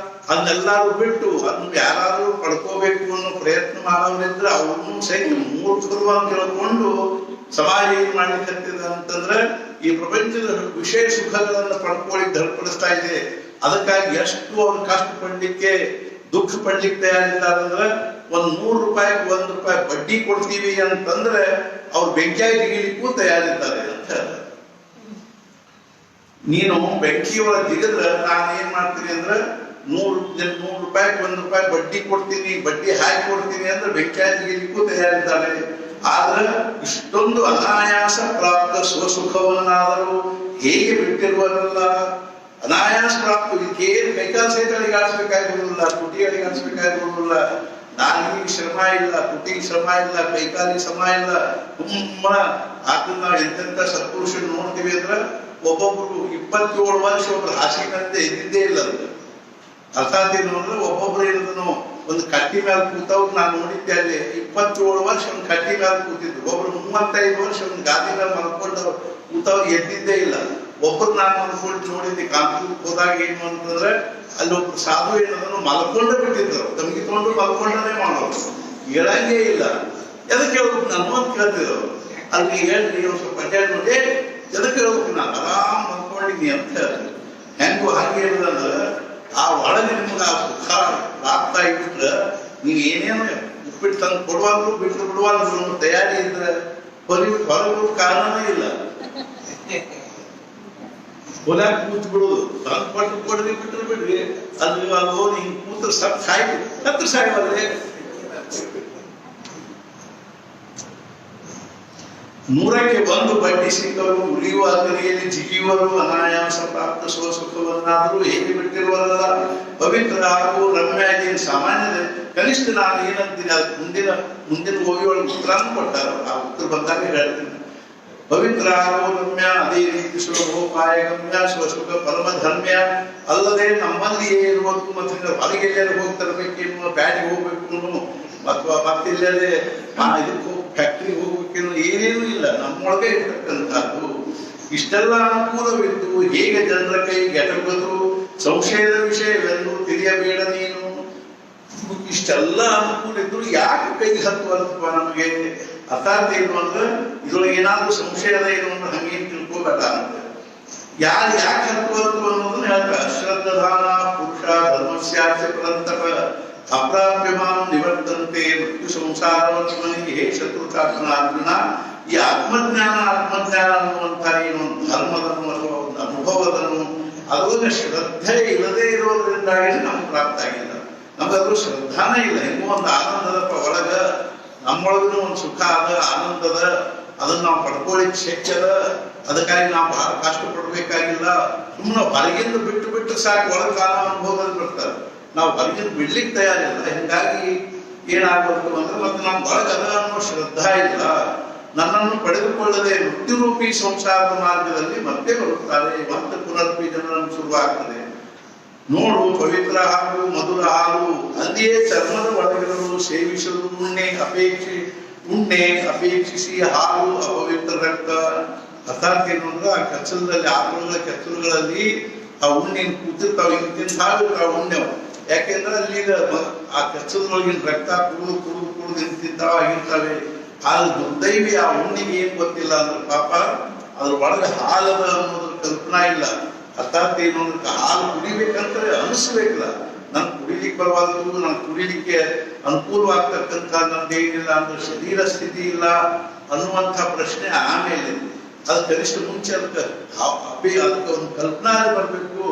ಅದನ್ನೆಲ್ಲಾರು ಬಿಟ್ಟು ಅದನ್ನ ಯಾರಾದ್ರೂ ಪಡ್ಕೋಬೇಕು ಅನ್ನೋ ಪ್ರಯತ್ನ ಮಾಡೋರಿದ್ರೆ ಅವ್ರನ್ನೂ ಸಹಿತ ಮೂರ್ಖರು ಅಂತ ಹೇಳ್ಕೊಂಡು ಸಮಾಜ ಏನ್ ಮಾಡ್ಲಿಕ್ಕೆ ಅಂತಂದ್ರೆ ಈ ಪ್ರಪಂಚದ ವಿಷಯ ಸುಖಗಳನ್ನ ಪಡ್ಕೊಳ್ಳಿಕ್ಕೆ ಧರ್ಪಡಿಸ್ತಾ ಇದೆ. ಅದಕ್ಕಾಗಿ ಎಷ್ಟು ಅವ್ರು ಕಷ್ಟಪಡ್ಲಿಕ್ಕೆ, ದುಃಖ ಪಡ್ಲಿಕ್ಕೆ ತಯಾರಿದ್ದಾರಂದ್ರೆ ₹100 ₹1 ಬಡ್ಡಿ ಕೊಡ್ತೀವಿ ಅಂತಂದ್ರೆ ಅವ್ರು ಬೆಂಕಿಯಾಗಿ ತೆಗಿಲಿಕ್ಕೂ ತಯಾರಿದ್ದಾರೆ ಅಂತ. ನೀನು ಬೆಂಕಿಯೊಳಗೆ ದಿಗಿದ್ರೆ ನಾನು ಏನ್ ಮಾಡ್ತೀನಿ ಅಂದ್ರೆ ₹100 ₹1 ಬಡ್ಡಿ ಕೊಡ್ತೀನಿ, ಬಡ್ಡಿ ಹಾಕಿ ಕೊಡ್ತೀನಿ ಅಂದ್ರೆ ಬೆಂಕಿಯಾಗಿ ತೆಗಿಲಿಕ್ಕೂ ತಯಾರಿದ್ದಾರೆ. ಆದ್ರೆ ಇಷ್ಟೊಂದು ಅನಾಯಾಸ ಪ್ರಾಪ್ತ ಸ್ವಸುಖವನ್ನಾದರೂ ಹೇಗೆ ಬಿಟ್ಟಿರುವರಲ್ಲ. ಅನಾಯಾಸ ಪ್ರಾಪ್ತ ಇದಕ್ಕೇನು ಕೈಕಾಲು ಸಹಿತ ಅಡಿಗಾಡಿಸ್ಬೇಕಾಗಿರುವುದಿಲ್ಲ, ತುಟಿ ಅಡಿಗಾಡಿಸ್ಬೇಕಾಗಿರುವುದಿಲ್ಲ. ನಾಲಿಗೆ ಶ್ರಮ ಇಲ್ಲ, ತುಟಿಗೆ ಶ್ರಮ ಇಲ್ಲ, ಕೈಕಾಲಿಗೆ ಶ್ರಮ ಇಲ್ಲ. ತುಂಬಾ ಅದನ್ನ ನಾವು ಎಂತೆಂತ ಸತ್ಪುರುಷರು ನೋಡ್ತೀವಿ ಅಂದ್ರೆ ಒಬ್ಬೊಬ್ರು 27 ವರ್ಷ ಒಬ್ರು ಹಾಸಿನಂತೆ ಎದ್ದಿದ್ದೇ ಇಲ್ಲ. ಅರ್ಥಾತ್ ಏನು ಅಂದ್ರೆ ಒಬ್ಬೊಬ್ರು ಏನದನು ಒಂದು ಕಟ್ಟಿ ಮೇಲೆ ಕೂತವ್ರು ನಾನು ನೋಡಿದ್ದೆ. ಅಲ್ಲಿ 27 ವರ್ಷ ಒಂದು ಕಟ್ಟಿ ಮೇಲೆ ಕೂತಿದ್ರು. ಒಬ್ರು 35 ವರ್ಷ ಒಂದು ಗಾದಿ ಮೇಲೆ ಮಲ್ಕೊಂಡು ಕೂತವ್ರು ಎದ್ದಿದ್ದೇ ಇಲ್ಲ. ಒಬ್ಬರು ನಾನು ಮಲ್ಕೊಂಡು ನೋಡಿದ್ದೆ ಕಾಂಪುರಕ್ಕೆ ಹೋದಾಗ. ಏನು ಅಂತಂದ್ರೆ ಅಲ್ಲಿ ಒಬ್ರು ಸಾಧು ಏನದನ್ನು ಮಲ್ಕೊಂಡೇ ಬಿಟ್ಟಿದ್ರು, ತಮಗಿಕೊಂಡು ಮಲ್ಕೊಂಡೇ ಮಾಡೋರು, ಹೇಳಂಗೇ ಇಲ್ಲ. ಎದಕ್ಕೆ ಹೇಳ್ಬೇಕು ನಾನು ಅಂತ ಕೇಳ್ತಿದ್ರು. ಅಲ್ಲಿ ಹೇಳ್ರಿ ಒಂದು ಸ್ವಲ್ಪ ಅಡ್ಡಾಡಿ ನೋಡಿ, ಎದಕ್ಕೆ ಹೇಳ್ಬೇಕು ನಾನು ಆರಾಮ್ ಮಲ್ಕೊಂಡಿನಿ ಅಂತ ಹೇಳ್ತೀನಿ. ಹೆಂಗು ಹಾಗೆ ಹೇಳಿದ್ರೆ ಆ ಒಳಗೆ ನಿಮ್ಗೆ ಆ ಸುಖ ಪ್ರಾಪ್ತ ಆಗಿಬಿಟ್ರೆ ನೀವು ಏನೇನು ಉಪ್ಪಿಟ್ಟು ತಂದು ಕೊಡುವಾದ್ರು ಬಿಟ್ಟು ಬಿಡುವಾದ್ರು ತಯಾರಿ ಇದ್ರೆ ಹೊರಗೆ ಕಾರಣನೇ ಇಲ್ಲ. ಹೊಲಕ್ಕೆ ಕೂತ್ ಬಿಡುದು, ತಂದು ಕೊಟ್ಟು ಕೊಡ್ರಿ ಬಿಟ್ರೆ ಬಿಡ್ರಿ, ಅದು ಅಲ್ಲಿ ಹೋಗಿ ಹಿಂಗೆ ಕೂತ್ರೆ ಸತ್ತು ಸಾಯ್ಬಲ್ರಿ. 100ಕ್ಕೆ 1 ಬಡ್ಡಿ ಸಿಕ್ಕವರು ಉಳಿಯುವ ಅಗಲಿಯಲ್ಲಿ ಜಿಗಿಯುವರು. ಅನಾಯಾಸ ಪ್ರಾಪ್ತ ಸ್ವಸುಖವನ್ನಾದರೂ ಹೇಗೆ ಬಿಟ್ಟಿರುವಲ್ಲ. ಪವಿತ್ರ ಹಾಗೂ ರಮ್ಯಾಗಿ ಸಾಮಾನ್ಯದ ಕನಿಷ್ಠ ನಾನು ಏನಂತೀನಿ ಅದು ಮುಂದಿನ ಓವಿಯೊಳಗೆ ಉತ್ತರನ್ನು ಕೊಟ್ಟಾರ. ಆ ಉತ್ತರ ಬಂದಾಗ ಹೇಳ್ತೀನಿ. ಪವಿತ್ರ ಹಾಗೂ ರಮ್ಯ, ಅದೇ ರೀತಿ ಸುಲಭೋಪಾಯ ಗಮ್ಯ, ಸ್ವಸುಖ ಪರಮ ಧರ್ಮ್ಯ ಅಲ್ಲದೆ ನಮ್ಮಲ್ಲಿಯೇ ಇರುವುದು. ಮತ್ತೆ ಹೊರಗೆ ಹೋಗ್ತಿರ್ಬೇಕೇನು, ಬ್ಯಾಟಿಗೆ ಹೋಗ್ಬೇಕು ಅಥವಾ ಮತ್ತಿಲ್ಲದೆ ಇದಕ್ಕೆ ಫ್ಯಾಕ್ಟ್ರಿಗೆ ಹೋಗ್ಬೇಕೇನು ಏನೇನು ಇಲ್ಲ, ನಮ್ಮೊಳಗೆ ಇರ್ತಕ್ಕಂಥದ್ದು. ಇಷ್ಟೆಲ್ಲ ಅನುಕೂಲವಿದ್ದು ಹೇಗೆ ಜನರ ಕೈಗೆ ಎಟಕದು ಸಂಶಯದ ವಿಷಯವೆಂದು ತಿಳಿಯಬೇಡ ನೀನು. ಇಷ್ಟೆಲ್ಲ ಅನುಕೂಲ ಇದ್ರು ಯಾಕೆ ಕೈಗೆ ಹತ್ತುವಂತಪ್ಪ ನಮಗೆ? ಅರ್ಥಾತ್ ಏನು ಅಂದ್ರೆ ಇದ್ರೊಳಗೆ ಏನಾದ್ರೂ ಸಂಶಯದ ಏನು ಅಂದ್ರೆ ಹಂಗೇನು ತಿಳ್ಕೋಬೇಡ ಅಂತ. ಯಾರು ಯಾಕೆ ಹತ್ತುವಂತು ಅನ್ನೋದನ್ನ ಹೇಳ್ತಾರೆ. ಅಶ್ರದ್ಧಾನ ಪುರುಷ ಧರ್ಮಸ್ಯಾಚ ಪರಂತಪ ಅಪ್ರಾಪ್ಯಮಾನ ನಿವರ್ತಂತೆ ಮೃತ್ಯು ಸಂಸಾರವತ್ಮನಿಗೆ ಹೇ ಶತ್ರುಚಾರ್ಜುನ ಅರ್ಜುನ ಈ ಆತ್ಮಜ್ಞಾನ ಅನ್ನುವಂಥ ಏನೊಂದು ಧರ್ಮದನು ಅಥವಾ ಒಂದು ಅನುಭವದನು ಅದೊಂದು ಶ್ರದ್ಧೆ ಇಲ್ಲದೆ ಇರೋದ್ರಿಂದಾಗಿ ನಮ್ಗೆ ಪ್ರಾಪ್ತ ಆಗಿಲ್ಲ. ನಮಗದು ಶ್ರದ್ಧಾನೇ ಇಲ್ಲ. ಇನ್ನೂ ಒಂದು ಆನಂದದ ಒಳಗ ನಮ್ಮೊಳಗೂ ಒಂದು ಸುಖ ಅದ, ಆನಂದದ, ಅದನ್ನ ನಾವು ಪಡ್ಕೊಳ್ಳಿಕ್ ಶಕ್ಯದ. ಅದಕ್ಕಾಗಿ ನಾವು ಬಹಳ ಕಷ್ಟ ಪಡ್ಬೇಕಾಗಿಲ್ಲ. ಸುಮ್ಮನೆ ಹೊರಗಿಂದ ಬಿಟ್ಟು ಸಾಕು, ಒಳಗೆ ಕಾಲ ಅನುಭವದಲ್ಲಿ ಬರ್ತಾರೆ. ನಾವು ಹೊರಗಿಂದ ಬಿಡ್ಲಿಕ್ಕೆ ತಯಾರಿಲ್ಲ. ಹಿಂಗಾಗಿ ಏನಾಗಬೇಕು ಅಂದ್ರೆ ಮತ್ತೆ ನಮ್ಮ ಒಳಗೆ ಅದ ಅನ್ನೋ ಶ್ರದ್ಧಾ ಇಲ್ಲ. ನನ್ನನ್ನು ಪಡೆದುಕೊಳ್ಳದೆ ಮೃತ್ಯುರೂಪಿ ಸಂಸಾರದ ಮಾರ್ಗದಲ್ಲಿ ಮತ್ತೆ ಬರುತ್ತಾರೆ. ಮತ್ತೆ ಪುನರ್ಪಿ ಜನರನ್ನು ಶುರುವಾಗ್ತದೆ. ನೋಡು, ಪವಿತ್ರ ಹಾಗೂ ಮಧುರ ಹಾಲು ಅಲ್ಲಿಯೇ ಚರ್ಮದ ಒಳಗಿರಲು ಸೇವಿಸಲು ಉಣ್ಣೆ ಅಪೇಕ್ಷಿಸಿ ಹಾಲು ಅಪವಿತ್ರ ರಕ್ತ. ಅರ್ಥಾತ್ ಏನು ಅಂದ್ರೆ ಆ ಕೆಚ್ಚಲದಲ್ಲಿ, ಆಕಳುಗಳ ಕೆಚ್ಚಲುಗಳಲ್ಲಿ ಆ ಉಣ್ಣೆನ್ ಕೂತಿರ್ತಾವ, ಇಂತಿನ ಹಾವಿರ್ತಾವ ಉಣ್ಣೆವು. ಯಾಕೆಂದ್ರೆ ಅಲ್ಲಿ ಆ ಕೆಚ್ಚಲದೊಳಗಿನ ರಕ್ತ ಕುಡಿದು ನಿಂತಿದ್ದಾವ ಆಗಿರ್ತಾವೆ. ಆದ್ರೆ ದುರ್ದೈವಿ ಆ ಉಣ್ಣಿಗೆ ಏನ್ ಗೊತ್ತಿಲ್ಲ ಅಂದ್ರೆ ಪಾಪ ಅದ್ರ ಒಳಗೆ ಹಾಲದ ಅನ್ನೋದ್ರ ಕಲ್ಪನಾ ಇಲ್ಲ. ಅರ್ಥಾತ್ ಏನು ಅಂದ್ರೆ ಹಾಲು ಕುಡಿಬೇಕಂದ್ರೆ ಅನಿಸ್ಬೇಕಲ್ಲ. ನನ್ ಕುಡಿಲಿಕ್ಕೆ ಬರವಾದ್ರು, ನನ್ ಕುಡಿಲಿಕ್ಕೆ ಅನುಕೂಲವಾಗ್ತಕ್ಕಂಥ ನಂದೇನಿಲ್ಲ ಅಂದ್ರೆ ಶರೀರ ಸ್ಥಿತಿ ಇಲ್ಲ ಅನ್ನುವಂಥ ಪ್ರಶ್ನೆ ಆಮೇಲೆ. ಅದು ಕನಿಷ್ಠ ಮುಂಚೆ ಅದಕ್ಕೆ ಒಂದು ಕಲ್ಪನಾ ಬರ್ಬೇಕು,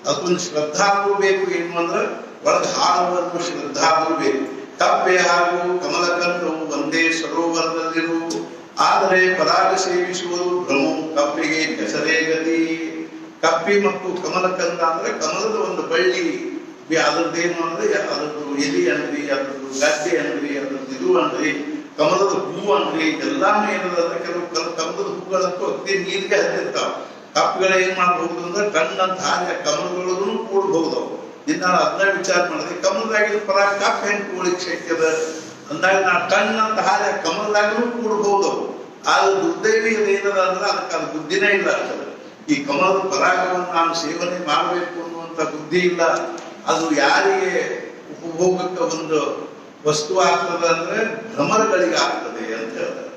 ಅದಕ್ಕೊಂದು ಶ್ರದ್ಧಾಗೂ ಬೇಕು. ಏನು ಅಂದ್ರೆ ಒಳಗೆ ಹಾಲುವನ್ನು ಶ್ರದ್ಧಾಗೂ ಬೇಕು. ಕಪ್ಪೆ ಹಾಗೂ ಕಮಲಕಂದವು ಒಂದೇ ಸರೋವರದಲ್ಲಿರು, ಆದರೆ ಪರಾಗ ಸೇವಿಸುವುದು ಭ್ರಮು ಕಪ್ಪಿಗೆ ಕೆಸರೇ ಗತಿ. ಕಪ್ಪಿ ಮತ್ತು ಕಮಲಕಂದ ಅಂದ್ರೆ ಕಮಲದ ಒಂದು ಬಳ್ಳಿ, ಅದ್ರದ್ದೇನು ಅಂದ್ರೆ ಅದ್ರದ್ದು ಎಲಿ ಅನ್ರಿ, ಅದ್ರದ್ದು ಗಡ್ಡೆ ಅನ್ರಿ, ಅದ್ರದ್ದು ಇದು ಅನ್ರಿ, ಕಮಲದ ಹೂ ಅನ್ರಿ, ಎಲ್ಲಾನು ಏನದ ಕೆಲವು ಕಮಲದ ಹೂಗಳಂತೂ ಅತಿ ನೀರಿಗೆ ಹತ್ತಿರ್ತಾವ. ಕಪ್ಪಿಗಳ ಏನ್ ಮಾಡ್ಬಹುದು ಅಂದ್ರೆ ಕಣ್ಣಂತ ಹಾಗೆ ಕಮಲಗಳನ್ನು ಕೂಡ್ಬಹುದು. ಇನ್ನು ನಾನು ಅದನ್ನ ವಿಚಾರ ಮಾಡಿದೆ, ಕಮಲದಾಗಿನ ಪರ ಕಪ್ ಹೆಂಗ್ ಕೂಡ್ಲಿಕ್ಕೆ ಶಕ್ಯದ ಅಂದಾಗ ನಾ ಕಣ್ಣಂತ ಹಾಗೆ ಕಮಲದಾಗಲೂ ಕೂಡ್ಬಹುದು. ಆದ್ರೆ ದುರ್ದೈವಿ ಏನದ ಅಂದ್ರೆ ಅದಕ್ಕೆ ಅದು ಬುದ್ಧಿನೇ ಇಲ್ಲ. ಈ ಕಮಲದ ಪರಾಗವನ್ನು ನಾನು ಸೇವನೆ ಮಾಡಬೇಕು ಅನ್ನುವಂಥ ಬುದ್ಧಿ ಇಲ್ಲ. ಅದು ಯಾರಿಗೆ ಉಪಭೋಗಕ್ಕೆ ಒಂದು ವಸ್ತು ಆಗ್ತದೆ ಅಂದ್ರೆ ಭ್ರಮರಗಳಿಗೆ ಆಗ್ತದೆ ಅಂತ ಹೇಳ್ತಾರೆ.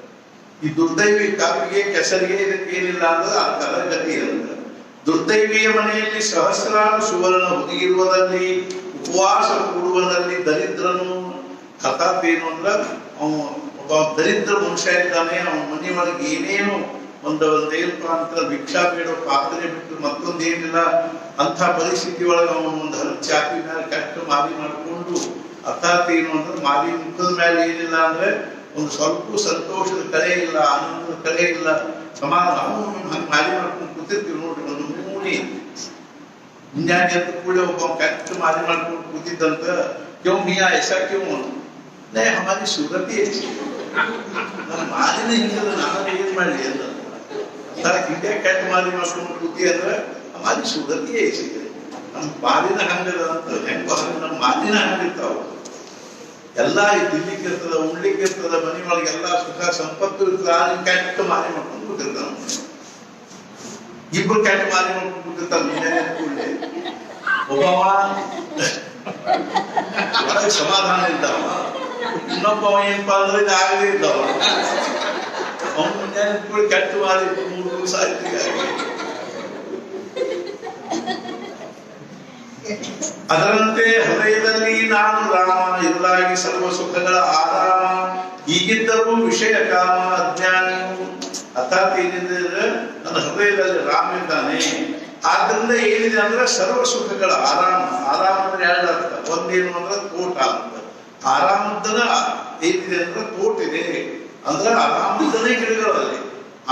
ಈ ದುರ್ದೈವಿ ಕಪ್ಪಿಗೆ ಕೆಸರಿಗೆ ಇದಕ್ಕೇನಿಲ್ಲ ಅಂದ್ರೆ ಅದರ ಗತಿ ಅಂತ. ದುರ್ದೈವಿಯ ಮನೆಯಲ್ಲಿ ಸಹಸ್ರಾರು ಸುವರ್ಣ ಹುದುಗಿರುವುದಲ್ಲಿ, ಉಪವಾಸ ಕೂಡುವುದರಲ್ಲಿ ದರಿದ್ರನು. ಅರ್ಥಾತ್ ಏನು ಅಂದ್ರೆ ಅವನು ಒಬ್ಬ ದರಿದ್ರ ಮನುಷ್ಯ ಇದ್ದಾನೆ. ಅವನ ಮನೆಯೊಳಗೆ ಏನೇನು ಏನಪ್ಪ ಅಂತ ಭಿಕ್ಷಾ ಬೇಡೋ ಪಾತ್ರೆ ಬಿಟ್ಟು ಮತ್ತೊಂದೇನಿಲ್ಲ. ಅಂಥ ಪರಿಸ್ಥಿತಿ ಒಳಗೆ ಅವನು ಒಂದು ಚಾಪಿ ಮೇಲೆ ಕಟ್ಟು ಮಾರಿ ಮಾಡಿಕೊಂಡು, ಅರ್ಥಾತ್ ಏನು ಅಂದ್ರೆ ಮಾರಿ ಮುಖದ ಮೇಲೆ ಏನಿಲ್ಲ ಅಂದ್ರೆ ಒಂದು ಸ್ವಲ್ಪ ಸಂತೋಷದ ಕಳೆ ಇಲ್ಲ, ಆನಂದದ ಕಳೆ ಇಲ್ಲ, ಸಮಾಧಾನ. ಅವನು ಹಂಗೆ ಮಾರಿ ಮಾಡ್ಕೊಂಡು ಕೂತಿರ್ತೀವಿ ನೋಡ್ರಿ. ಒಂದು ಮೂಣಿ ಮುಂಜಾನೆ ಎದ್ದು ಕೂಡ ಒಬ್ಬ ಕಟ್ಟು ಮಾರಿ ಮಾಡ್ಕೊಂಡು ಕೂತಿದ್ದಂತ, ಕ್ಯೂ ಮಿಯಾ ऐसा क्यों? नहीं हमारी सूरत ही ऐसी है. ನನ್ನ ಮಾರಿನ ಹಿಂಗದ, ನಾನು ಏನ್ ಮಾಡ್ಲಿ ಅಂತ ಹಿಂಗೆ ಕೆಟ್ಟ ಮಾರಿ ಮಾಡ್ಕೊಂಡು ಕೂತಿ ಅಂದ್ರೆ ಮಾರಿ ಸುಗತಿ ಐಸಿ. ನಮ್ಮ ಮಾರಿನ ಹಂಗದ ಅಂತ ಹೆಂಗ ನಮ್ಮ ಮಾರಿನ ಹಂಗಿರ್ತಾವ. ಎಲ್ಲ ತಿನ್ಲಿಕ್ಕೆ ಇರ್ತದ, ಉಣ್ಲಿಕ್ಕೆ ಇರ್ತದ, ಮನೆ ಒಳಗೆ ಎಲ್ಲ ಸುಖ ಸಂಪತ್ತು ಇರ್ತದ. ಆದ್ರೆ ಕೆಟ್ಟ ಮಾರಿ ಮಾಡ್ಕೊಂಡು ಕೂತಿರ್ತಾವ. ಇಬ್ರು ಕೆಟ್ಟ ಮಾರಿ ಮಾಡ್ಕೊಂಡು ಕೂತಿರ್ತಾವ. ಕೂಡಲೇ ಒಬ್ಬವ ಒಳಗೆ ಸಮಾಧಾನ ಇದ್ದಾವ, ಇನ್ನೊಬ್ಬ ಏನಪ್ಪ ಅಂದ್ರೆ ಇದಾಗದೇ ಇದ್ದಾವ. ಅವನು ಮುಂಜಾನೆ ಕೂಡ ಕೆಟ್ಟ ಮಾರಿ 3 ದಿವಸ ಆಯ್ತು. ಅದರಂತೆ ಹೃದಯದಲ್ಲಿ ನಾನು ರಾಮ, ಇರುಳಾಗಿ ಸರ್ವ ಸುಖಗಳ ಆರಾಮ. ಹೀಗಿದ್ದರೂ ವಿಷಯ ಕಾಮ ಅಜ್ಞಾನಿಯು. ಅರ್ಥಾತ್ ಏನಿದೆ ನನ್ನ ಹೃದಯದಲ್ಲಿ ರಾಮ ಇದ್ದಾನೆ. ಆದ್ರಿಂದ ಏನಿದೆ ಅಂದ್ರೆ ಸರ್ವ ಸುಖಗಳ ಆರಾಮ. ಆರಾಮ ಅಂದ್ರೆ ಎರಡು ಅರ್ಥ. ಒಂದೇನು ಅಂದ್ರೆ ತೋಟ ಅಂತ. ಆರಾಮದ್ದನ ಏನಿದೆ ಅಂದ್ರೆ ತೋಟಿದೆ ಅಂದ್ರೆ ಆರಾಮದನೇ ಗಿಡಗಳಲ್ಲಿ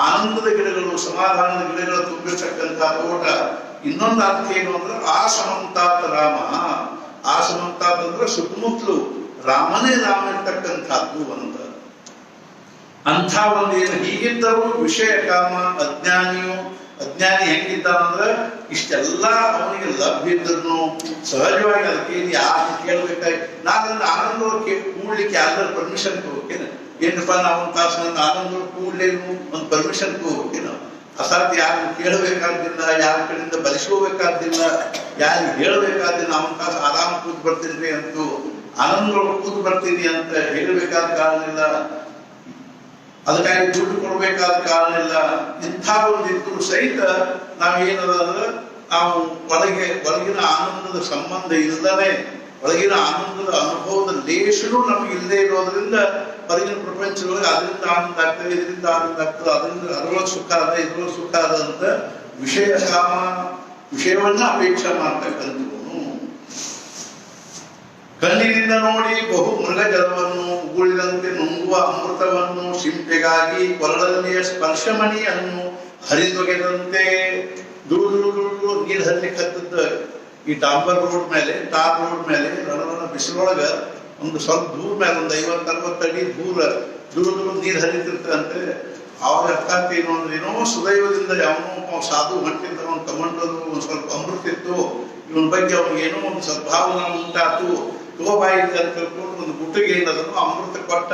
ಆನಂದದ ಗಿಡಗಳು, ಸಮಾಧಾನದ ಗಿಡಗಳು ತುಂಬಿರ್ತಕ್ಕಂಥ ತೋಟ. ಇನ್ನೊಂದು ಅರ್ಥ ಏನು ಅಂದ್ರೆ ಆಸಮಂತಾತ್ ರಾಮ. ಆಸಮಂತಾತ್ ಅಂದ್ರೆ ಸುತ್ತಮುತ್ತಲು ರಾಮನೇ ರಾಮ ಇರ್ತಕ್ಕಂಥದ್ದು ಅಂತ. ಅಂಥ ಒಂದೇನು. ಹೀಗಿದ್ದರೂ ವಿಷಯ ಕಾಮ ಅಜ್ಞಾನಿಯು. ಅಜ್ಞಾನಿ ಹೆಂಗಿದ್ದಾನಂದ್ರೆ ಇಷ್ಟೆಲ್ಲ ಅವನಿಗೆ ಲಭ್ಯ ಇದ್ರು ಸಹಜವಾಗಿ ಅದಕ್ಕೆ ಯಾರು ಕೇಳ್ಬೇಕಾಗಿ ನಾನೊಂದು ಆನಂದ ಕೂಡ್ಲಿಕ್ಕೆ ಯಾರು ಪರ್ಮಿಷನ್ ಹೋಗ್ತೇನೆ. ಏನಪ್ಪಾ ನಾವು ಒಂದು ತಾಸು ನನ್ನ ಆನಂದ ಕೂಡ್ಲೇನು ಒಂದು ಪರ್ಮಿಷನ್ ಹೋಗ್ತೇನೆ. ಅಸಾಧ್ಯ. ಯಾರು ಕೇಳಬೇಕಾದ್ದಿಲ್ಲ, ಯಾರ ಕಡೆಯಿಂದ ಬಲಿಸ್ಕೋಬೇಕಾದ್ದಿಲ್ಲ, ಯಾರು ಹೇಳಬೇಕಾದ್ದಿಲ್ಲ. ಅವನ ತಾಸು ಆರಾಮ ಕೂತ್ ಬರ್ತೀನಿ ಅಂತೂ ಆನಂದೊಳಗೆ ಕೂತ್ ಬರ್ತೀನಿ ಅಂತ ಹೇಳಬೇಕಾದ ಕಾರಣ ಇಲ್ಲ. ಅದಕ್ಕಾಗಿ ದುಡ್ಡು ಕೊಡ್ಬೇಕಾದ ಕಾರಣ ಇಲ್ಲ. ಇಂಥ ಒಂದು ಇದ್ರು ಸಹಿತ ನಾವೇನದ ಅಂದ್ರೆ ನಾವು ಒಳಗಿನ ಆನಂದದ ಸಂಬಂಧ ಇಲ್ಲದೆ ಒಳಗಿನ ಆನಂದದ ಅನುಭವದ ಲೇಷನೂ ನಮಗೆ ಇಲ್ಲದೆ ಇರೋದ್ರಿಂದ ಹೊರಗಿನ ಪ್ರಪಂಚದೊಳಗೆ ಅದರಿಂದ ಆನಂದ ಆಗ್ತದೆ, ಇದರಿಂದ ಆನಂದ ಆಗ್ತದೆ, ಅದರಿಂದ ಅದರೊಳಗೆ ಸುಖ ಅದ, ಇದ್ರೊಳಗೆ ಸುಖ ಅದ ಅಂತ ವಿಷಯ ಕಾಮ ವಿಷಯವನ್ನ ಅಪೇಕ್ಷೆ ಮಾಡ್ತಕ್ಕಂಥವನು. ಕಣ್ಣಿನಿಂದ ನೋಡಿ ಬಹು ಮೃಗಜಲವನ್ನು, ಉಗುಳಿದಂತೆ ನುಂಗುವ ಅಮೃತವನ್ನು, ಶಿಂಪೆಗಾಗಿ ಕೊರಳಲ್ಲಿಯ ಸ್ಪರ್ಶಮಣಿಯನ್ನು ಹರಿದೊಗೆದಂತೆ ದುಳು ನೀರು ಹರಿಲಿಕ್ಕತ್ತದ ಈ ಡಾಂಬರ್ ರೋಡ್ ಮೇಲೆ, ಟಾರ್ ರೋಡ್ ಮೇಲೆ ರಣವನ ಬಿಸಿಲೊಳಗ ಒಂದು ಸ್ವಲ್ಪ ದೂರ ಮೇಲೆ ಒಂದು 50-60 ಅಡಿ ದೂರ ದುಳು ನೀರು ಹರಿತಿರ್ತಂತೆ. ಅವಾಗ ಅರ್ಥಾತ್ ಏನು ಅಂದ್ರೆ, ಏನೋ ಸುದೈವದಿಂದ ಯಾವನೋ ಸಾಧು ಹೊಂಟಿದ್ದ, ಅವನು ತಗೊಂಡದು ಒಂದು ಸ್ವಲ್ಪ ಅಮೃತ ಇತ್ತು, ಇವನ ಬಗ್ಗೆ ಅವ್ನಿಗೆ ಏನೋ ಒಂದು ಸದ್ಭಾವನೆ ಉಂಟಾತು, ಬಾಯಿಗೆ ಅಂತ ತಿಳ್ಕೊಂಡು ಒಂದು ಗುಟ್ಟಿಗೆ ಏನದನ್ನು ಅಮೃತ ಕೊಟ್ಟ.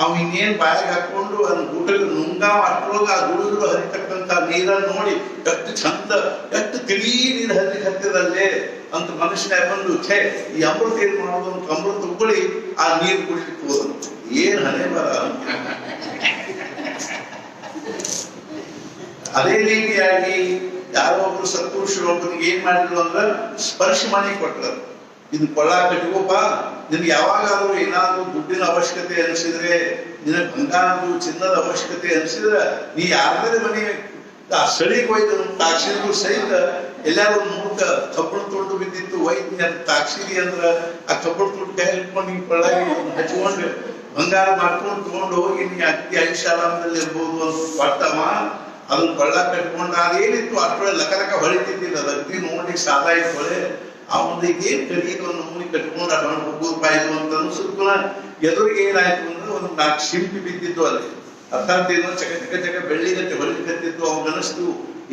ಅವ್ ಇನ್ನೇನ್ ಬಾಯಿಗೆ ಹಾಕೊಂಡು ಅದನ್ನ ಗುಟ್ಟಿಗೆ ನುಂಗಾವ ಅಷ್ಟರೊಳಗ ಆ ಗುಡುಗುರು ಹರಿತಕ್ಕಂತ ನೀರನ್ನು ನೋಡಿ ಎಷ್ಟು ಚಂದ, ಎಷ್ಟು ತಿಳಿ ನೀರು ಹರಿಲಿಕ್ಕೆ ಹತ್ತಿರಲ್ಲೇ ಅಂತ ಮನುಷ್ಯನ ಬಂದು ಛೇ ಈ ಅಮೃತ ಏನ್ ಮಾಡೋದು ಅಂತ ಅಮೃತ ಉಗುಳಿ ಆ ನೀರು ಕುಡಿಲಿಕ್ಕೆ ಹೋದಂತ. ಏನ್ ಹಣೆ ಬರ. ಅದೇ ರೀತಿಯಾಗಿ ಯಾರೋ ಒಬ್ರು ಸತ್ಪುರುಷರು ಒಬ್ಬನಿಗೆ ಏನ್ ಮಾಡಿದ್ರು ಅಂದ್ರ ಸ್ಪರ್ಶ ಮಾಡಿ ಕೊಟ್ಟರು. ಇದು ಕೊಳ್ಳ ಕಟ್ಕೋಪ, ನಿನ್ಗೆ ಯಾವಾಗಾದ್ರೂ ಏನಾದ್ರೂ ದುಡ್ಡಿನ ಅವಶ್ಯಕತೆ ಅನಿಸಿದ್ರೆ, ನಿನಗೆ ಬಂಗಾರದು ಚಿನ್ನದ ಅವಶ್ಯಕತೆ ಅನಿಸಿದ್ರೆ, ನೀ ಯಾರದೇ ಮನೆ ಆ ಸಳಿಗೆ ಒಯ್ದು ತಾಕ್ಷಿದ್ರು ಸಹಿತ ಎಲ್ಲಾರು ಒಂದು ಮೂಕ ಕಬ್ಬಣ ತುಂಡು ಬಿದ್ದಿತ್ತು, ಒಯ್ದು ತಾಕ್ಷಿರಿ ಅಂದ್ರ ಆ ಕಬ್ಬಣ ತುಂಡು ಕೈ ಹಿಡ್ಕೊಂಡು ಈ ಕೊಳ್ಳಾಗಿ ಹಚ್ಕೊಂಡು ಬಂಗಾರ ಮಾಡ್ಕೊಂಡು ತಗೊಂಡು ಹೋಗಿ ನೀ ಅತಿ ಐಷಾರಾಮದಲ್ಲಿ ಇರ್ಬೋದು ಅಂತ ಕೊಟ್ಟವ. ಅದನ್ನ ಕೊಳ್ಳ ಕಟ್ಕೊಂಡು ಅದೇನಿತ್ತು ಅಷ್ಟೊಳಗೆ ಲಕ ಹೊಳಿತಿದ್ದಿಲ್ಲ, ಅದು ಅಗ್ದಿ ನೋಡ್ಲಿಕ್ಕೆ ಸಾದಾ ಇತ್ತೊಳೆ. ಅವನಿಗೆ ಏನ್ ಕಡಿಗೆ ಒಂದು ಮೂಲಿ ಕಟ್ಕೊಂಡು ಹೋಗೋದು ಪಾಯ್ದು ಅಂತ ಅನ್ಸುತ್ತ. ಎದುರಿಗೆ ಏನಾಯ್ತು ಅಂದ್ರೆ ಒಂದು 4 ಶಿಂಪಿ ಬಿದ್ದಿದ್ದು ಅಲ್ಲಿ. ಅರ್ಥಾತ್ ಏನೋ ಚಕ ಚಕ ಚಕ ಬೆಳ್ಳಿಗತ್ತೆ ಹೊಳಿಕತ್ತಿದ್ದು. ಅವಾಗ ಅನಿಸ್ತು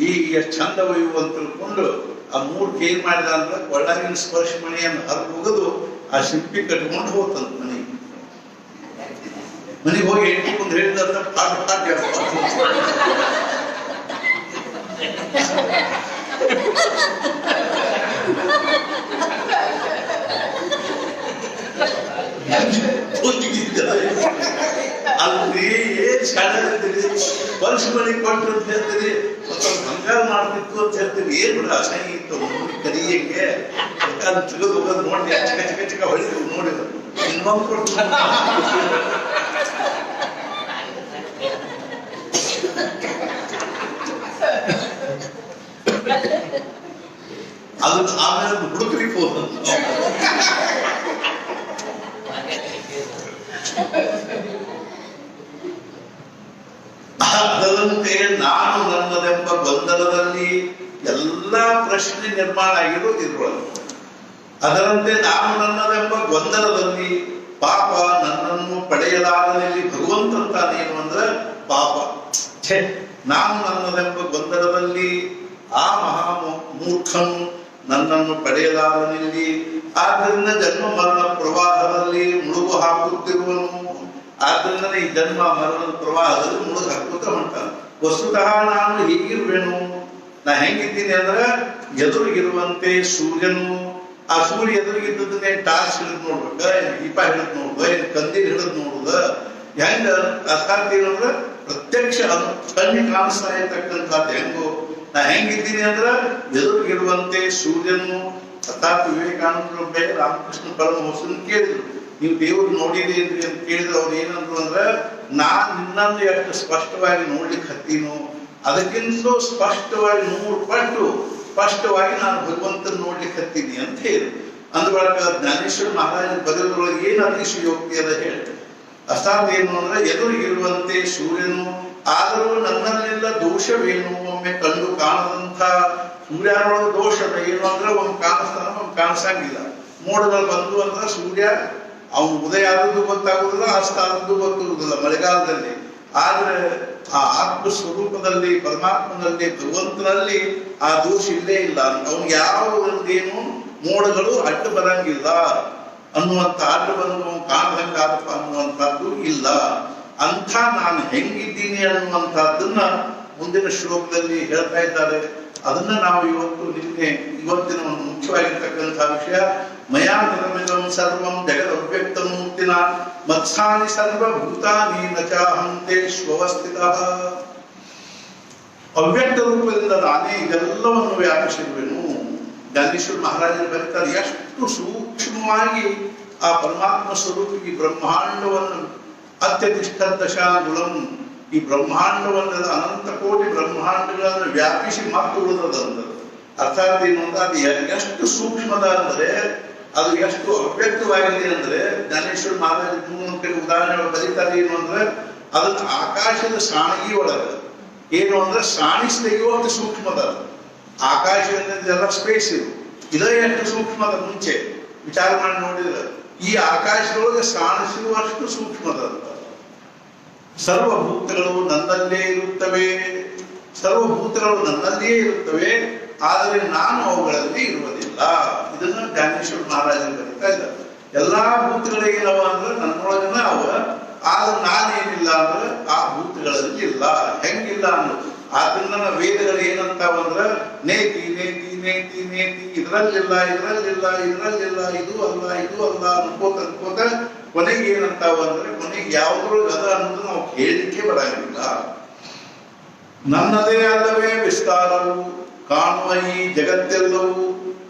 ಈ ಎಷ್ಟು ಚಂದ ಒಯ್ಯು ಅಂತ ತಿಳ್ಕೊಂಡು ಆ ಮೂರ್ಖ ಏನ್ ಮಾಡಿದ ಅಂದ್ರೆ ಕೊಳ್ಳಾಗಿನ ಸ್ಪರ್ಶ ಮಣಿಯನ್ನು ಹರಿದು ಹೋಗದು ಆ ಶಿಂಪಿ ಕಟ್ಕೊಂಡು ಹೋಗ್ತಂತ ಮನೆಗೆ ಹೋಗಿ ಹೆಂಡ್ಕೊಂಡು ಹೇಳಿದಂತ ಪಾಠ ಅಲ್ಲಿ ಏನ್ ಶಾಲೆ ಹೇಳ್ತೀರಿ, ಸ್ಪರ್ಶ ಮಣಿ ಕೊಟ್ಟರು ಅಂತ ಹೇಳ್ತೀರಿ, ಬಂಗಾರ ಮಾಡ್ತಿತ್ತು ಅಂತ ಹೇಳ್ತೀರಿ. ಏನ್ ಬಿಡ ಅಸಹ್ಯ ಇತ್ತು ಕರಿಯಂಗೆ ತೆಗೆದು ಹೋಗೋದು ನೋಡಿ ಚಕ ಚಕ ಚಕ ಹೊಳಿತು ನೋಡಿ ಇನ್ನೊಂದು ಕೊಟ್ಟು ಅದನ್ನ ಆಮೇಲೆ ಹುಡುಕ್ಲಿಕ್ಕೆ ಹೋದಂತ. ಅದರಂತೆ ನಾನು ನನ್ನದೆಂಬ ಗೊಂದಲದಲ್ಲಿ ಎಲ್ಲಾ ಪ್ರಶ್ನೆ ನಿರ್ಮಾಣ ಆಗಿರೋದು ಇದ್ರೊಳಗೆ. ಅದರಂತೆ ನಾನು ನನ್ನದೆಂಬ ಗೊಂದಲದಲ್ಲಿ ಪಾಪ ನನ್ನನ್ನು ಪಡೆಯಲಾಗದಲ್ಲಿ ಭಗವಂತಂತಾನೇನು ಅಂದ್ರೆ ಪಾಪ. ಛೇ, ನಾನು ನನ್ನದೆಂಬ ಗೊಂದಲದಲ್ಲಿ ಆ ಮಹಾ ಮೂರ್ಖನು ನನ್ನನ್ನು ಪಡೆಯಲಾಗನಿಲ್ಲಿ. ಆದ್ದರಿಂದ ಜನ್ಮ ಮರಣ ಪ್ರವಾಹದಲ್ಲಿ ಮುಳುಗು ಹಾಕುತ್ತಿರುವನು. ಆದ್ದರಿಂದ ಈ ಜನ್ಮ ಮರಣದ ಪ್ರವಾಹದಲ್ಲಿ ಮುಳುಗು ಹಾಕುತ್ತ ಹೊಂಟಾನ. ವಸ್ತುತಃ ನಾನು ಹೀಗಿರುವೆನು. ನಾ ಹೆಂಗಿದ್ದೀನಿ ಅಂದ್ರೆ ಎದುರಿಗಿರುವಂತೆ ಸೂರ್ಯನು. ಆ ಸೂರ್ಯ ಎದುರಿಗಿದ್ದದನ್ನೇ ಟಾರ್ಚ್ ಹಿಡಿದು ನೋಡ್ಬೇಕ, ದೀಪ ಹಿಡಿದು ನೋಡುದ, ಏನ್ ಕಂದೀಲ್ ಹಿಡಿದು ನೋಡುದ, ಹೆಂಗ ಅರ್ಥಾತ್ ಏನಂದ್ರ ಪ್ರತ್ಯಕ್ಷ ಕಣ್ಣಿಗೆ ಕಾಣಿಸ್ತಾ ಇರ್ತಕ್ಕಂಥದ್ದು ಹೆಂಗೋ. ನಾ ಹೆಂಗಿದ್ದೀನಿ ಅಂದ್ರ ಎದುರಿಗಿರುವಂತೆ ಸೂರ್ಯನು. ಅರ್ಥಾತ್ ವಿವೇಕಾನಂದರು ಬೇರೆ ರಾಮಕೃಷ್ಣ ಪರಮಹಂಸರನ್ನು ಕೇಳಿದ್ರು, ನೀವು ದೇವ್ರು ನೋಡಿರಿ ಅಂತ ಕೇಳಿದ್ರು. ಅವ್ರು ಏನಂದ್ರು ಅಂದ್ರ ನಾನ್ ನಿನ್ನನ್ನು ಎಷ್ಟು ಸ್ಪಷ್ಟವಾಗಿ ನೋಡ್ಲಿಕ್ಕೆ ಹತ್ತೀನೋ ಅದಕ್ಕಿಂತಲೂ ಸ್ಪಷ್ಟವಾಗಿ 100 ಪಟ್ಟು ಸ್ಪಷ್ಟವಾಗಿ ನಾನು ಭಗವಂತನ ನೋಡ್ಲಿಕ್ಕೆ ಹತ್ತೀನಿ ಅಂತ ಹೇಳಿ. ಅಂದ್ರೊಳಗ ಜ್ಞಾನೇಶ್ವರ ಮಹಾರಾಜನ ಪದದೊಳಗೆ ಏನು ಅತಿಶಯೋಕ್ತಿ ಅದ ಹೇಳಿ. ಅರ್ಥಾತ್ ಏನು ಅಂದ್ರೆ ಎದುರಿಗಿರುವಂತೆ ಸೂರ್ಯನು, ಆದರೂ ನನ್ನಲ್ಲೆಲ್ಲ ದೋಷವೇನು ಒಮ್ಮೆ ಕಂಡು ಕಾಣದಂಥ. ಸೂರ್ಯನೊಳಗೆ ದೋಷದ ಏನು ಅಂದ್ರೆ ಒಮ್ಮೆ ಕಾಣಿಸ್ತಾನ, ಒಮ್ಮೆ ಕಾಣಿಸಂಗಿಲ್ಲ. ಮೋಡಗಳು ಬಂದು ಅಂದ್ರೆ ಸೂರ್ಯ ಅವನು ಉದಯ ಆದದ್ದು ಗೊತ್ತಾಗುದಿಲ್ಲ, ಅಸ್ತ ಆದದ್ದು ಗೊತ್ತಾಗುದಿಲ್ಲ ಮಳೆಗಾಲದಲ್ಲಿ. ಆದ್ರೆ ಆ ಆತ್ಮ ಸ್ವರೂಪದಲ್ಲಿ ಪರಮಾತ್ಮನಲ್ಲಿ ಭಗವಂತನಲ್ಲಿ ಆ ದೋಷ ಇಲ್ಲೇ ಇಲ್ಲ. ಅವನಿಗೆ ಯಾವ ಒಂದೇನು ಮೋಡಗಳು ಅಡ್ಡು ಬರಂಗಿಲ್ಲ ಅನ್ನುವಂಥ, ಅಡ್ಡು ಬಂದು ಕಾಣದಂಗಾದಪ್ಪ ಅನ್ನುವಂಥದ್ದು ಇಲ್ಲ. ಅಂಥ ನಾನು ಹೆಂಗಿದ್ದೀನಿ ಅನ್ನುವಂಥದ್ದನ್ನ ಮುಂದಿನ ಶ್ಲೋಕದಲ್ಲಿ ಹೇಳ್ತಾ ಇದ್ದಾರೆ. ಅದನ್ನ ನಾವು ಇವತ್ತಿನ ಒಂದು ಮುಖ್ಯವಾಗಿರ್ತಕ್ಕಂಥ ವಿಷಯ. ಮಯಾ ಧರ್ಮಿದಂ ಸರ್ವಂ ಜಗದವ್ಯಕ್ತ ಮೂರ್ತಿನ ಮತ್ಸಾನಿ ಸರ್ವಭೂತಾನಿ ನ ಚಾಹಂತೆ ಸ್ವವಸ್ಥಿತಃ. ಅವ್ಯಕ್ತ ರೂಪದಿಂದ ನಾನೇ ಇದೆಲ್ಲವನ್ನು ವ್ಯಾಪಿಸಿರುವೆನು. ಜ್ಞಾನೇಶ್ವರ ಮಹಾರಾಜರು ಬರೀತಾರೆ ಎಷ್ಟು ಸೂಕ್ಷ್ಮವಾಗಿ ಆ ಪರಮಾತ್ಮ ಸ್ವರೂಪಿ ಬ್ರಹ್ಮಾಂಡವನ್ನು ಅತ್ಯತಿಷ್ಠ ದಶಾಂಗುಲಂ, ಈ ಬ್ರಹ್ಮಾಂಡವನ್ನೆಲ್ಲ ಅನಂತ ಕೋಟಿ ಬ್ರಹ್ಮಾಂಡಗಳನ್ನು ವ್ಯಾಪಿಸಿ ಮತ್ತು ಉಳಿದದಂತ. ಅರ್ಥಾತ್ ಏನು ಅಂತ ಅದು ಎಷ್ಟು ಸೂಕ್ಷ್ಮದ ಅಂದ್ರೆ ಅದು ಎಷ್ಟು ಅವ್ಯಕ್ತವಾಗಿದೆ ಅಂದ್ರೆ ಜ್ಞಾನೇಶ್ವರ ಮಹಾರಾಜ ಕಡೆ ಉದಾಹರಣೆ ಬರೀತಾರೆ. ಏನು ಅಂದ್ರೆ ಅದನ್ನ ಆಕಾಶದ ಸಾಣಿಗೆ ಒಳಗ ಏನು ಅಂದ್ರೆ ಸಾಣಿಸಿ ತೆಗೆಯುವಷ್ಟು ಸೂಕ್ಷ್ಮದ ಆಕಾಶದಿಂದ ಸ್ಪೇಸ್ ಇದೇ ಎಷ್ಟು ಸೂಕ್ಷ್ಮದ ಮುಂಚೆ ವಿಚಾರ ಮಾಡಿ ನೋಡಿದ್ರೆ ಈ ಆಕಾಶದೊಳಗೆ ಸಾಣಿಸುವಷ್ಟು ಸೂಕ್ಷ್ಮದ ಅಂತ. ಸರ್ವಭೂತಗಳು ನನ್ನಲ್ಲೇ ಇರುತ್ತವೆ, ಸರ್ವಭೂತಗಳು ನನ್ನಲ್ಲಿಯೇ ಇರುತ್ತವೆ, ಆದರೆ ನಾನು ಅವುಗಳಲ್ಲಿ ಇರುವುದಿಲ್ಲ. ಇದನ್ನ ಜ್ಞಾನೇಶ್ವರ ಮಹಾರಾಜರು ಬರೀತಾ ಇದ್ದಾರೆ. ಎಲ್ಲಾ ಭೂತಗಳೇನವ ಅಂದ್ರೆ ನನ್ನೊಳಗನ ಅವ, ಆದ್ರೆ ನಾನೇನಿಲ್ಲ ಅಂದ್ರೆ ಆ ಭೂತಗಳಲ್ಲಿ ಇಲ್ಲ. ಹೆಂಗಿಲ್ಲ ಅನ್ನೋದು ಆದ್ರಿಂದ ವೇದಗಳು ಏನಂತಾವಂದ್ರ ನೇತಿ ನೇತಿ ನೇತಿ ನೇತಿ ಇದ್ರಲ್ಲಿಲ್ಲ ಇದ್ರಲ್ಲಿಲ್ಲ ಇದ್ರಲ್ಲಿಲ್ಲ ಇದು ಅಲ್ಲ ಇದು ಅಲ್ಲ ಅನ್ಕೋತ ಅನ್ಕೋತ ಕೊನೆಗೆ ಏನಂತಾವ ಅಂದ್ರೆ ಕೊನೆಗೆ ಯಾವ್ದ್ರೊಳಗೆ ಅದ ಅನ್ನೋದು ನಾವು ಹೇಳಿಕೆ ಬರಂಗಿಲ್ಲ. ನನ್ನದೇ ಅಲ್ಲವೇ ವಿಸ್ತಾರವು, ಕಾಣುವ ಈ ಜಗತ್ತೆಲ್ಲವೂ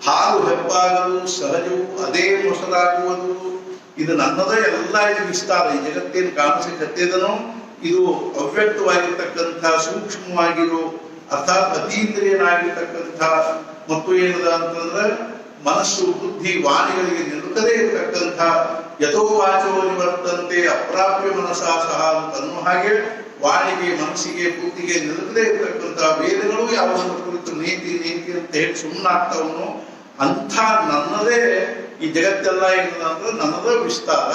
ಹಾಲು ಹೆಪ್ಪಾಗಲು ಸಹಜವು, ಅದೇ ಮೊಸರಾಗುವುದು. ಇದು ನನ್ನದೇ ಎಲ್ಲ, ಇದು ವಿಸ್ತಾರ. ಈ ಜಗತ್ತೇನು ಕಾಣಿಸಕತ್ತೇದನೋ ಇದು ಅವ್ಯಕ್ತವಾಗಿರ್ತಕ್ಕಂಥ ಸೂಕ್ಷ್ಮವಾಗಿರೋ ಅರ್ಥಾತ್ ಅತೀಂದ್ರಿಯನಾಗಿರ್ತಕ್ಕಂಥ ಮತ್ತು ಏನದ ಅಂತಂದ್ರೆ ಮನಸ್ಸು ಬುದ್ಧಿ ವಾಣಿಗಳಿಗೆ ನಿಲುಕದೇ ಇರತಕ್ಕಂಥ ಯಥೋ ವಾಚೋ ನಿವರ್ತಂತೆ ಅಪ್ರಾಪ್ಯ ಮನಸಾ ಸಹ ಅನ್ನೋ ಹಾಗೆ ವಾಣಿಗೆ ಮನಸ್ಸಿಗೆ ಬುದ್ಧಿಗೆ ನಿಲುಕದೇ ಇರತಕ್ಕಂಥ ವೇದಗಳು ಯಾವುದನ್ನು ಕುರಿತು ನೀತಿ ನೀತಿ ಅಂತ ಹೇಳಿ ಸುಮ್ಮನಾಗ್ತಾವನು ಅಂಥ ನನ್ನದೇ ಈ ಜಗತ್ತೆಲ್ಲ ಏನದ ಅಂದ್ರೆ ನನ್ನದೇ ವಿಸ್ತಾರ.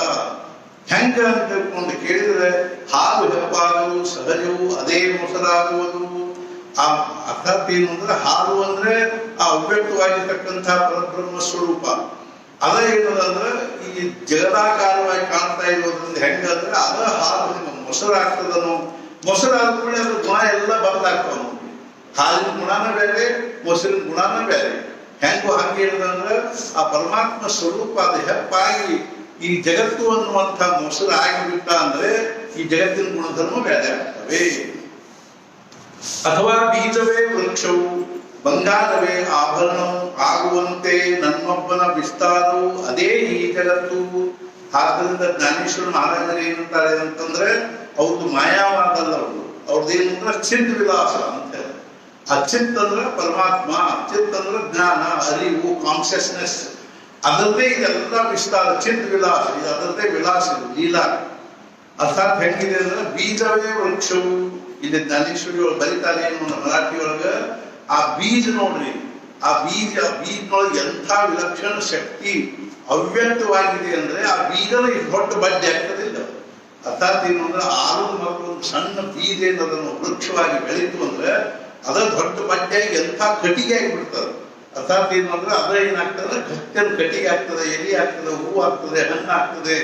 ಹೆಂಗ ಅಂತ ತಿಳ್ಕೊಂಡು ಕೇಳಿದ್ರೆ ಹಾಲು ಹೆಪ್ಪಾಗಲು ಸಹಜವು, ಅದೇ ಮೊಸರಾಗುವುದು. ಆ ಅರ್ಥಾತ್ ಏನು ಅಂದ್ರೆ ಹಾಲು ಅಂದ್ರೆ ಆ ಅವ್ಯಕ್ತವಾಗಿರ್ತಕ್ಕಂಥ ಪರಬ್ರಹ್ಮ ಸ್ವರೂಪ. ಅದ ಏನದಂದ್ರೆ ಈ ಜಗದಾಕಾರವಾಗಿ ಕಾಣ್ತಾ ಇರೋದ್ರಿಂದ ಹೆಂಗಂದ್ರೆ ಅದ ಹಾಲು ಮೊಸರಾಗ್ತದನು. ಮೊಸರಾದ ಕೂಡ ಅದ್ರ ಗುಣ ಎಲ್ಲ ಬದಲಾಗ್ತಾವ. ಹಾಲಿನ ಗುಣನ ಬೇರೆ, ಮೊಸರಿನ ಗುಣನ ಬೇರೆ. ಹೆಂಗು ಹಂಗೇನದಂದ್ರೆ ಆ ಪರಮಾತ್ಮ ಸ್ವರೂಪ ಅದು ಹೆಪ್ಪಾಗಿ ಈ ಜಗತ್ತು ಅನ್ನುವಂಥ ಮೊಸರು ಆಗಿಬಿಟ್ಟ ಅಂದ್ರೆ ಈ ಜಗತ್ತಿನ ಗುಣಧರ್ಮ ಬೇರೆ ಆಗ್ತವೆ. ಅಥವಾ ಬೀಜವೇ ವೃಕ್ಷವು, ಬಂಗಾರವೇ ಆಭರಣವು ಆಗುವಂತೆ ನನ್ನೊಬ್ಬನ ವಿಸ್ತಾರವು, ಅದೇ ಈ ಜಗತ್ತು. ಆದ್ದರಿಂದ ಜ್ಞಾನೇಶ್ವರ ಮಹಾರಾಜರು ಏನಂತಾರೆ ಅಂತಂದ್ರೆ ಅವ್ರದ್ದು ಮಾಯಾವಾದಲ್ಲ, ಅವ್ರದ್ದೇನಂದ್ರೆ ಚಿತ್ ವಿಲಾಸ ಅಂತ. ಆ ಚಿತ್ ಅಂದ್ರೆ ಪರಮಾತ್ಮ, ಚಿತ್ ಅಂದ್ರೆ ಜ್ಞಾನ, ಅರಿವು, ಕಾನ್ಸಿಯಸ್ನೆಸ್. ಅದರದ್ದೇ ಇದೆಲ್ಲ ವಿಸ್ತಾರ, ಚಿತ್ ವಿಲಾಸ. ಇದು ಅದರದ್ದೇ ವಿಲಾಸ, ಇದು ಲೀಲಾ. ಅರ್ಥಾತ್ ಹೆಂಗಿದೆ ಅಂದ್ರೆ ಬೀಜವೇ ವೃಕ್ಷವು. ಇಲ್ಲಿ ಜ್ಞಾನೇಶ್ವರಿ ಬರಿತಾರೆ ಏನು ಮರಾಠಿಯೊಳಗ ಆ ಬೀಜ ನೋಡ್ರಿ, ಆ ಬೀಜನೊಳಗೆ ಎಂಥ ವಿಲಕ್ಷಣ ಶಕ್ತಿ ಅವ್ಯಕ್ತವಾಗಿದೆ ಅಂದ್ರೆ ಆ ಬೀಜನ ದೊಡ್ಡ ಬಡ್ಡೆ ಆಗ್ತದಿಲ್ಲ. ಅರ್ಥಾತ್ ಏನು ಅಂದ್ರೆ ಆಲದ ಮರಳು ಒಂದು ಸಣ್ಣ ಬೀಜ ಏನದನ್ನು ವೃಕ್ಷವಾಗಿ ಬೆಳೀತು ಅಂದ್ರೆ ಅದ ದೊಡ್ಡ ಬಡ್ಡೆಯಾಗಿ ಎಂಥ ಕಟ್ಟಿಗೆ ಆಗಿಬಿಡ್ತದೆ. ಅರ್ಥಾತ್ ಏನು ಅಂದ್ರೆ ಅದ ಏನಾಗ್ತದೆ, ಗಟ್ಟಿನ ಕಟ್ಟಿಗೆ ಆಗ್ತದೆ, ಎಲೆ ಆಗ್ತದೆ, ಹೂವು ಆಗ್ತದೆ, ಹಣ್ಣು ಆಗ್ತದೆ.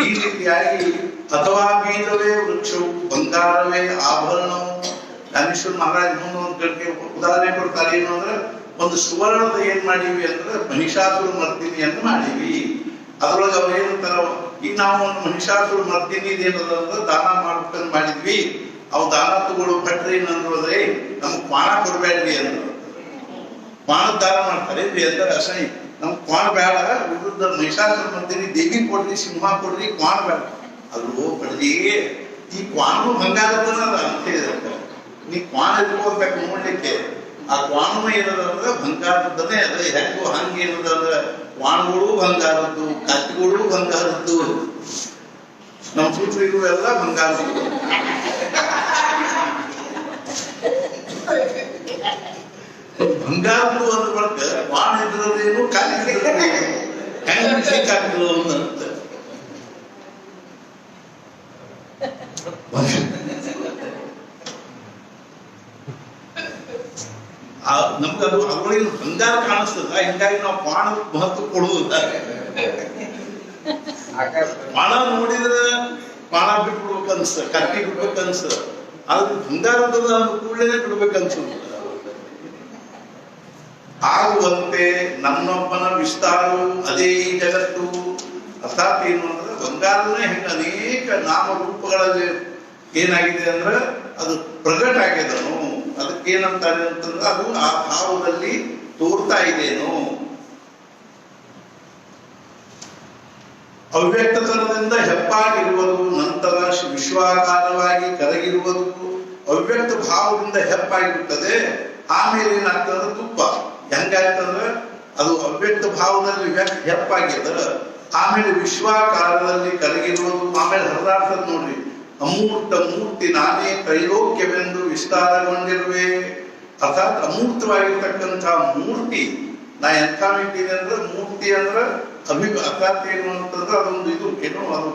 ಈ ರೀತಿಯಾಗಿ ಅಥವಾ ಬೀಜವೇ ವೃಕ್ಷವು, ಬಂಗಾರವೇ ಆಭರಣವು. ಜ್ಞಾನೇಶ್ವರ ಮಹಾರಾಜ ಮುಂದೆ ಒಂದು ಕಡೆಗೆ ಉದಾಹರಣೆ ಕೊಡ್ತಾರೆ. ಏನು ಅಂದ್ರೆ ಒಂದು ಸುವರ್ಣದ ಏನ್ ಮಾಡೀವಿ ಅಂದ್ರೆ ಮಹಿಷಾಸುರ ಮರ್ದಿನಿಯನ್ನು ಮಾಡೀವಿ. ಅದ್ರೊಳಗೆ ಅವ್ರು ಏನಂತಾರ, ಈಗ ನಾವು ಒಂದು ಮಹಿಷಾಸುರ ಮರ್ದಿನಿ ಏನಂದ್ರೆ ದಾನ ಮಾಡ್ಬೇಕಂತ ಮಾಡಿದ್ವಿ. ಅವು ದಾನ ತಗೊಳ್ಳೋ ಭಟ್ರಿ ಏನಂದ್ರೆ ನಮ್ಗೆ ಕ್ವಾಣ ಕೊಡ್ಬೇಡ್ರಿ ಅಂದ್ರು. ಕ್ವಾಣದ ದಾನ ಮಾಡ್ತಾರೆ ಅಂದ್ರೆ ಅಸಹ್ಯ, ನಮ್ಗೆ ಕ್ವಾಣ ಬೇಡ, ವಿರುದ್ಧ ಮಹಿಷಾಸುರ ಮರ್ದಿನಿ ದೇವಿ ಕೊಡ್ರಿ, ಸಿಂಹ ಕೊಡ್ರಿ, ಕ್ವಾಣ ಬೇಡ. ಅದು ಬಡ್ದಿ ಈ ಕ್ವಾಣು ಬಂಗಾರದನ ಅಂತ ಹೇಳಿದ್ರೆ ನೀ ಕ್ವಾಣ ಇಟ್ಕೋಬೇಕು ನೋಡ್ಲಿಕ್ಕೆ. ಆ ಕ್ವಾಣ ಏನದಂದ್ರೆ ಬಂಗಾರದ್ದನೇ ಅದ. ಹೆಂಗು ಹಂಗ ಏನದಂದ್ರೆ ಕ್ವಾಣಗಳು ಬಂಗಾರದ್ದು, ಕತ್ತಿಗಳು ಬಂಗಾರದ್ದು, ನಮ್ಮ ಸೂತ್ರ ಇರುವೆಲ್ಲ ಬಂಗಾರದ್ದು. ಬಂಗಾರದ್ದು ಅಂದ ಬಳಿಕ ಕ್ವಾಣ ಇದ್ರದೇನು, ಕಾಲಿ ಹೆಂಗ ಸಿಕ್ಕಾಗ್ತದ ಅಂತ. ನಮ್ಗೆ ಅದು ಅವುಗಳಿಗೆ ಬಂಗಾರ ಕಾಣಿಸ್ತದ. ಹಿಂಗಾಗಿ ನಾವು ಕ್ವಾಣದ ಮಹತ್ವ ಕೊಡುವುದಿಲ್ಲ. ಕ್ವಾಣ ನೋಡಿದ್ರೆ ಕ್ವಾಣ ಬಿಟ್ಬಿಡ್ಬೇಕು ಅನ್ಸ್ತದೆ, ಕಟ್ಟಿ ಬಿಡ್ಬೇಕು ಅನ್ಸ್ತದೆ. ಆದ್ರೆ ಬಂಗಾರದ ಕೂಡಲೇ ಬಿಡ್ಬೇಕು ಅನ್ಸೋದಿಲ್ಲ. ಆಗುವಂತೆ ನನ್ನೊಬ್ಬನ ವಿಸ್ತಾರವು, ಅದೇ ಈ ಜಗತ್ತು. ಅರ್ಥಾತ್ ಏನು ಅಂದ್ರೆ ಬಂಗಾರನೇ ಹೆಂಗ ಅನೇಕ ನಾಮರೂಪಗಳಲ್ಲಿ ಏನಾಗಿದೆ ಅಂದ್ರೆ ಅದು ಪ್ರಗಟ ಆಗಿದನು. ಅದಕ್ಕೇನಂತಾರೆ ಅಂತಂದ್ರೆ ಅದು ಆ ಭಾವದಲ್ಲಿ ತೋರ್ತಾ ಇದೇನು? ಅವ್ಯಕ್ತತನದಿಂದ ಹೆಪ್ಪಾಗಿರುವುದು, ನಂತರ ವಿಶ್ವಾಕಾರವಾಗಿ ಕರಗಿರುವುದು ಅವ್ಯಕ್ತ ಭಾವದಿಂದ ಹೆಪ್ಪಾಗಿರುತ್ತದೆ. ಆಮೇಲೆ ಏನಾಗ್ತದೆ? ತುಪ್ಪ ಹೆಂಗಾಗ್ತಂದ್ರೆ ಅದು ಅವ್ಯಕ್ತ ಭಾವದಲ್ಲಿ ಹೆಪ್ಪಾಗ್ಯದ, ಆಮೇಲೆ ವಿಶ್ವಾಕಾರದಲ್ಲಿ ಕರಗಿರುವುದು, ಆಮೇಲೆ ಹರಿದಾಡ್ತದೆ ನೋಡ್ರಿ. ಅಮೂರ್ತ ಮೂರ್ತಿ ನಾನೇ ತ್ರೈಲೋಕ್ಯವೆಂದು ವಿಸ್ತಾರಗೊಂಡಿರುವೆ. ಅರ್ಥಾತ್ ಅಮೂರ್ತವಾಗಿರ್ತಕ್ಕಂತಹ ಮೂರ್ತಿ ನಾ ಎಂಥ ಇದ್ದೀನಿ ಅಂದ್ರೆ, ಮೂರ್ತಿ ಅಂದ್ರೆ ಅರ್ಥಾತ್ ಏನು ಅಂತಂದ್ರೆ ಅದೊಂದು ಇದು ಏನೋ ಅದು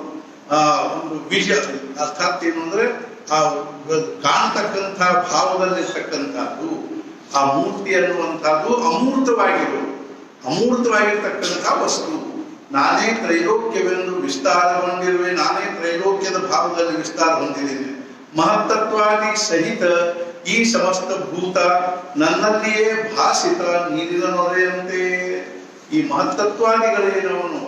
ಒಂದು ಬೀಜ. ಅರ್ಥಾತ್ ಏನು ಅಂದ್ರೆ ಆ ಕಾಣ್ತಕ್ಕಂತಹ ಭಾವದಲ್ಲಿರ್ತಕ್ಕಂಥದ್ದು ಆ ಮೂರ್ತಿ ಅನ್ನುವಂಥದ್ದು ಅಮೂರ್ತವಾಗಿರ್ತಕ್ಕಂತಹ ವಸ್ತು. ನಾನೇ ತ್ರೈಲೋಕ್ಯವೆಂದು ವಿಸ್ತಾರಗೊಂಡಿರುವೆ, ನಾನೇ ತ್ರೈಲೋಕ್ಯದ ಭಾವದಲ್ಲಿ ವಿಸ್ತಾರ ಹೊಂದಿದ್ದೇನೆ. ಮಹತ್ತತ್ವಾದಿ ಸಹಿತ ಈ ಸಮಸ್ತ ಭೂತ ನನ್ನಲ್ಲಿಯೇ ಭಾಸಿತ ನೀರಿನ ನೊರೆಯಂತೆ. ಈ ಮಹತ್ತತ್ವಾದಿಗಳೇನವನು